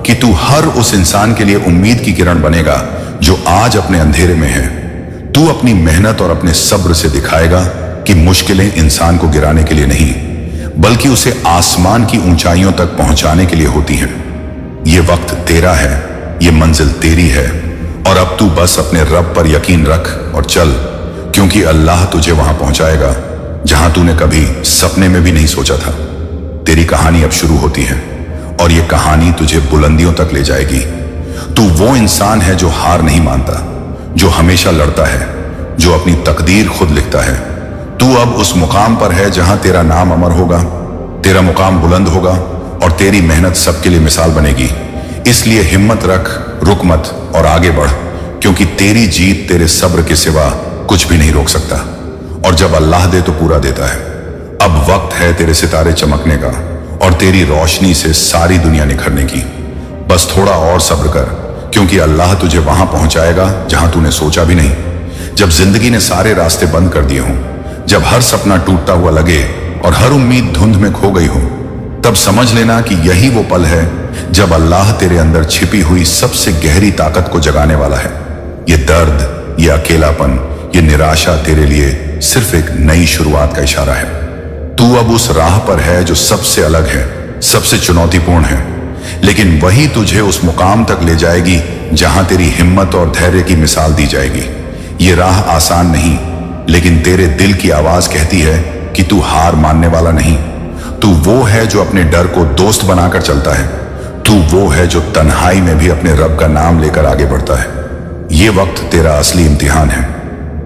कि तू हर उस इंसान के लिए उम्मीद की किरण बनेगा जो आज अपने अंधेरे में है। तू अपनी मेहनत और अपने सब्र से दिखाएगा कि मुश्किलें इंसान को गिराने के लिए नहीं, बल्कि उसे आसमान की ऊंचाइयों तक पहुंचाने के लिए होती हैं। ये वक्त तेरा है, ये मंजिल तेरी है, और अब तू बस अपने रब पर यकीन रख और चल, क्योंकि अल्लाह तुझे वहां पहुंचाएगा जहां तूने कभी सपने में भी नहीं सोचा था। तेरी कहानी अब शुरू होती है और ये कहानी तुझे बुलंदियों तक ले जाएगी। तू वो इंसान है जो हार नहीं मानता, जो हमेशा लड़ता है, जो अपनी तकदीर खुद लिखता है। तू अब उस मुकाम पर है जहां तेरा नाम अमर होगा, तेरा मुकाम बुलंद होगा और तेरी मेहनत सबके लिए मिसाल बनेगी। इसलिए हिम्मत रख, रुक मत और आगे बढ़, क्योंकि तेरी जीत तेरे सब्र के सिवा कुछ भी नहीं रोक सकता। और जब अल्लाह दे तो पूरा देता है। अब वक्त है तेरे सितारे चमकने का और तेरी रोशनी से सारी दुनिया निखरने की। बस थोड़ा और सब्र कर, क्योंकि अल्लाह तुझे वहां पहुंचाएगा जहां तूने सोचा भी नहीं। जब जिंदगी ने सारे रास्ते बंद कर दिए हों, जब हर सपना टूटता हुआ लगे और हर उम्मीद धुंध में खो गई हो, तब समझ लेना कि यही वो पल है जब अल्लाह तेरे अंदर छिपी हुई सबसे गहरी ताकत को जगाने वाला है। ये दर्द, ये अकेलापन, ये निराशा तेरे लिए सिर्फ एक नई शुरुआत का इशारा है। तू अब उस राह पर है जो सबसे अलग है, सबसे चुनौतीपूर्ण है, लेकिन वही तुझे उस मुकाम तक ले जाएगी जहां तेरी हिम्मत और धैर्य की मिसाल दी जाएगी। ये राह आसान नहीं, लेकिन तेरे दिल की आवाज कहती है कि तू हार मानने वाला नहीं। तू वो है जो अपने डर को दोस्त बनाकर चलता है। तू वो है जो तन्हाई में भी अपने रब का नाम लेकर आगे बढ़ता है। ये वक्त तेरा असली इम्तिहान है,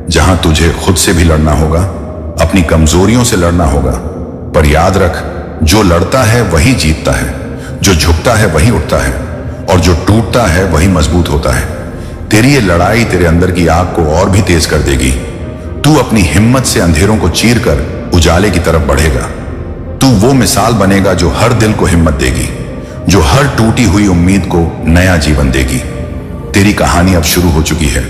जहां तुझे खुद से भी लड़ना होगा, अपनी कमजोरियों से लड़ना होगा। पर याद रख, जो लड़ता है वही जीतता है, जो झुकता है वही उठता है, और जो टूटता है वही मजबूत होता है। तेरी ये लड़ाई तेरे अंदर की आग को और भी तेज कर देगी। तू अपनी हिम्मत से अंधेरों को चीर कर उजाले की तरफ बढ़ेगा। तू वो मिसाल बनेगा जो हर दिल को हिम्मत देगी, जो हर टूटी हुई उम्मीद को नया जीवन देगी। तेरी कहानी अब शुरू हो चुकी है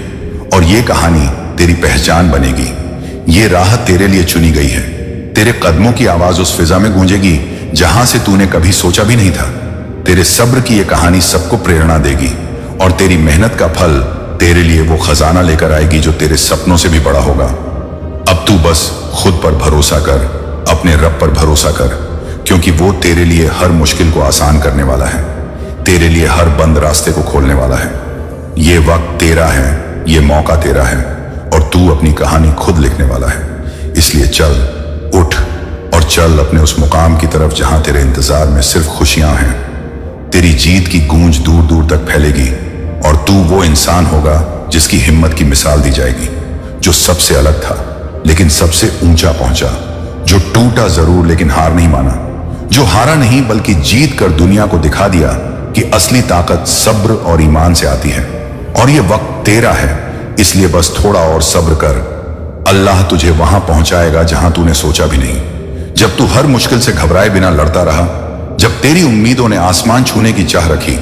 और ये कहानी तेरी पहचान बनेगी। ये राह तेरे लिए चुनी गई है। तेरे कदमों की आवाज उस फिजा में गूंजेगी जहां से तूने कभी सोचा भी नहीं था। तेरे सब्र की ये कहानी सबको प्रेरणा देगी और तेरी मेहनत का फल तेरे लिए वो खजाना लेकर आएगी जो तेरे सपनों से भी बड़ा होगा। अब तू बस खुद पर भरोसा कर, अपने रब पर भरोसा कर, क्योंकि वो तेरे लिए हर मुश्किल को आसान करने वाला है, तेरे लिए हर बंद रास्ते को खोलने वाला है। ये वक्त तेरा है, ये मौका तेरा है, और तू अपनी कहानी खुद लिखने वाला है। इसलिए चल, उठ और चल अपने उस मुकाम की तरफ जहां तेरे इंतजार में सिर्फ खुशियां हैं। तेरी जीत की गूंज दूर दूर तक फैलेगी और तू वो इंसान होगा जिसकी हिम्मत की मिसाल दी जाएगी, जो सबसे अलग था लेकिन सबसे ऊंचा पहुंचा, जो टूटा जरूर लेकिन हार नहीं माना, जो हारा नहीं बल्कि जीत कर दुनिया को दिखा दिया कि असली ताकत सब्र और ईमान से आती है। और ये वक्त तेरा है, इसलिए बस थोड़ा और सब्र कर। अल्लाह तुझे वहां पहुंचाएगा जहां तूने सोचा भी नहीं। जब तू हर मुश्किल से घबराए बिना लड़ता रहा, जब तेरी उम्मीदों ने आसमान छूने की चाह रखी,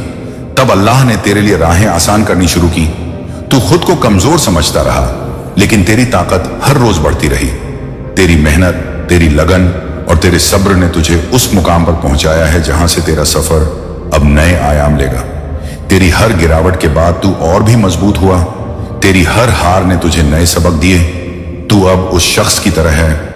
तब अल्लाह ने तेरे लिए राहें आसान करनी शुरू की। तू खुद को कमजोर समझता रहा, लेकिन तेरी ताकत हर रोज बढ़ती रही। तेरी मेहनत, तेरी लगन और तेरे सब्र ने तुझे उस मुकाम पर पहुंचाया है जहां से तेरा सफर अब नए आयाम लेगा। तेरी हर गिरावट के बाद तू और भी मजबूत हुआ। तेरी हर हार ने तुझे नए सबक दिए। तू अब उस शख्स की तरह है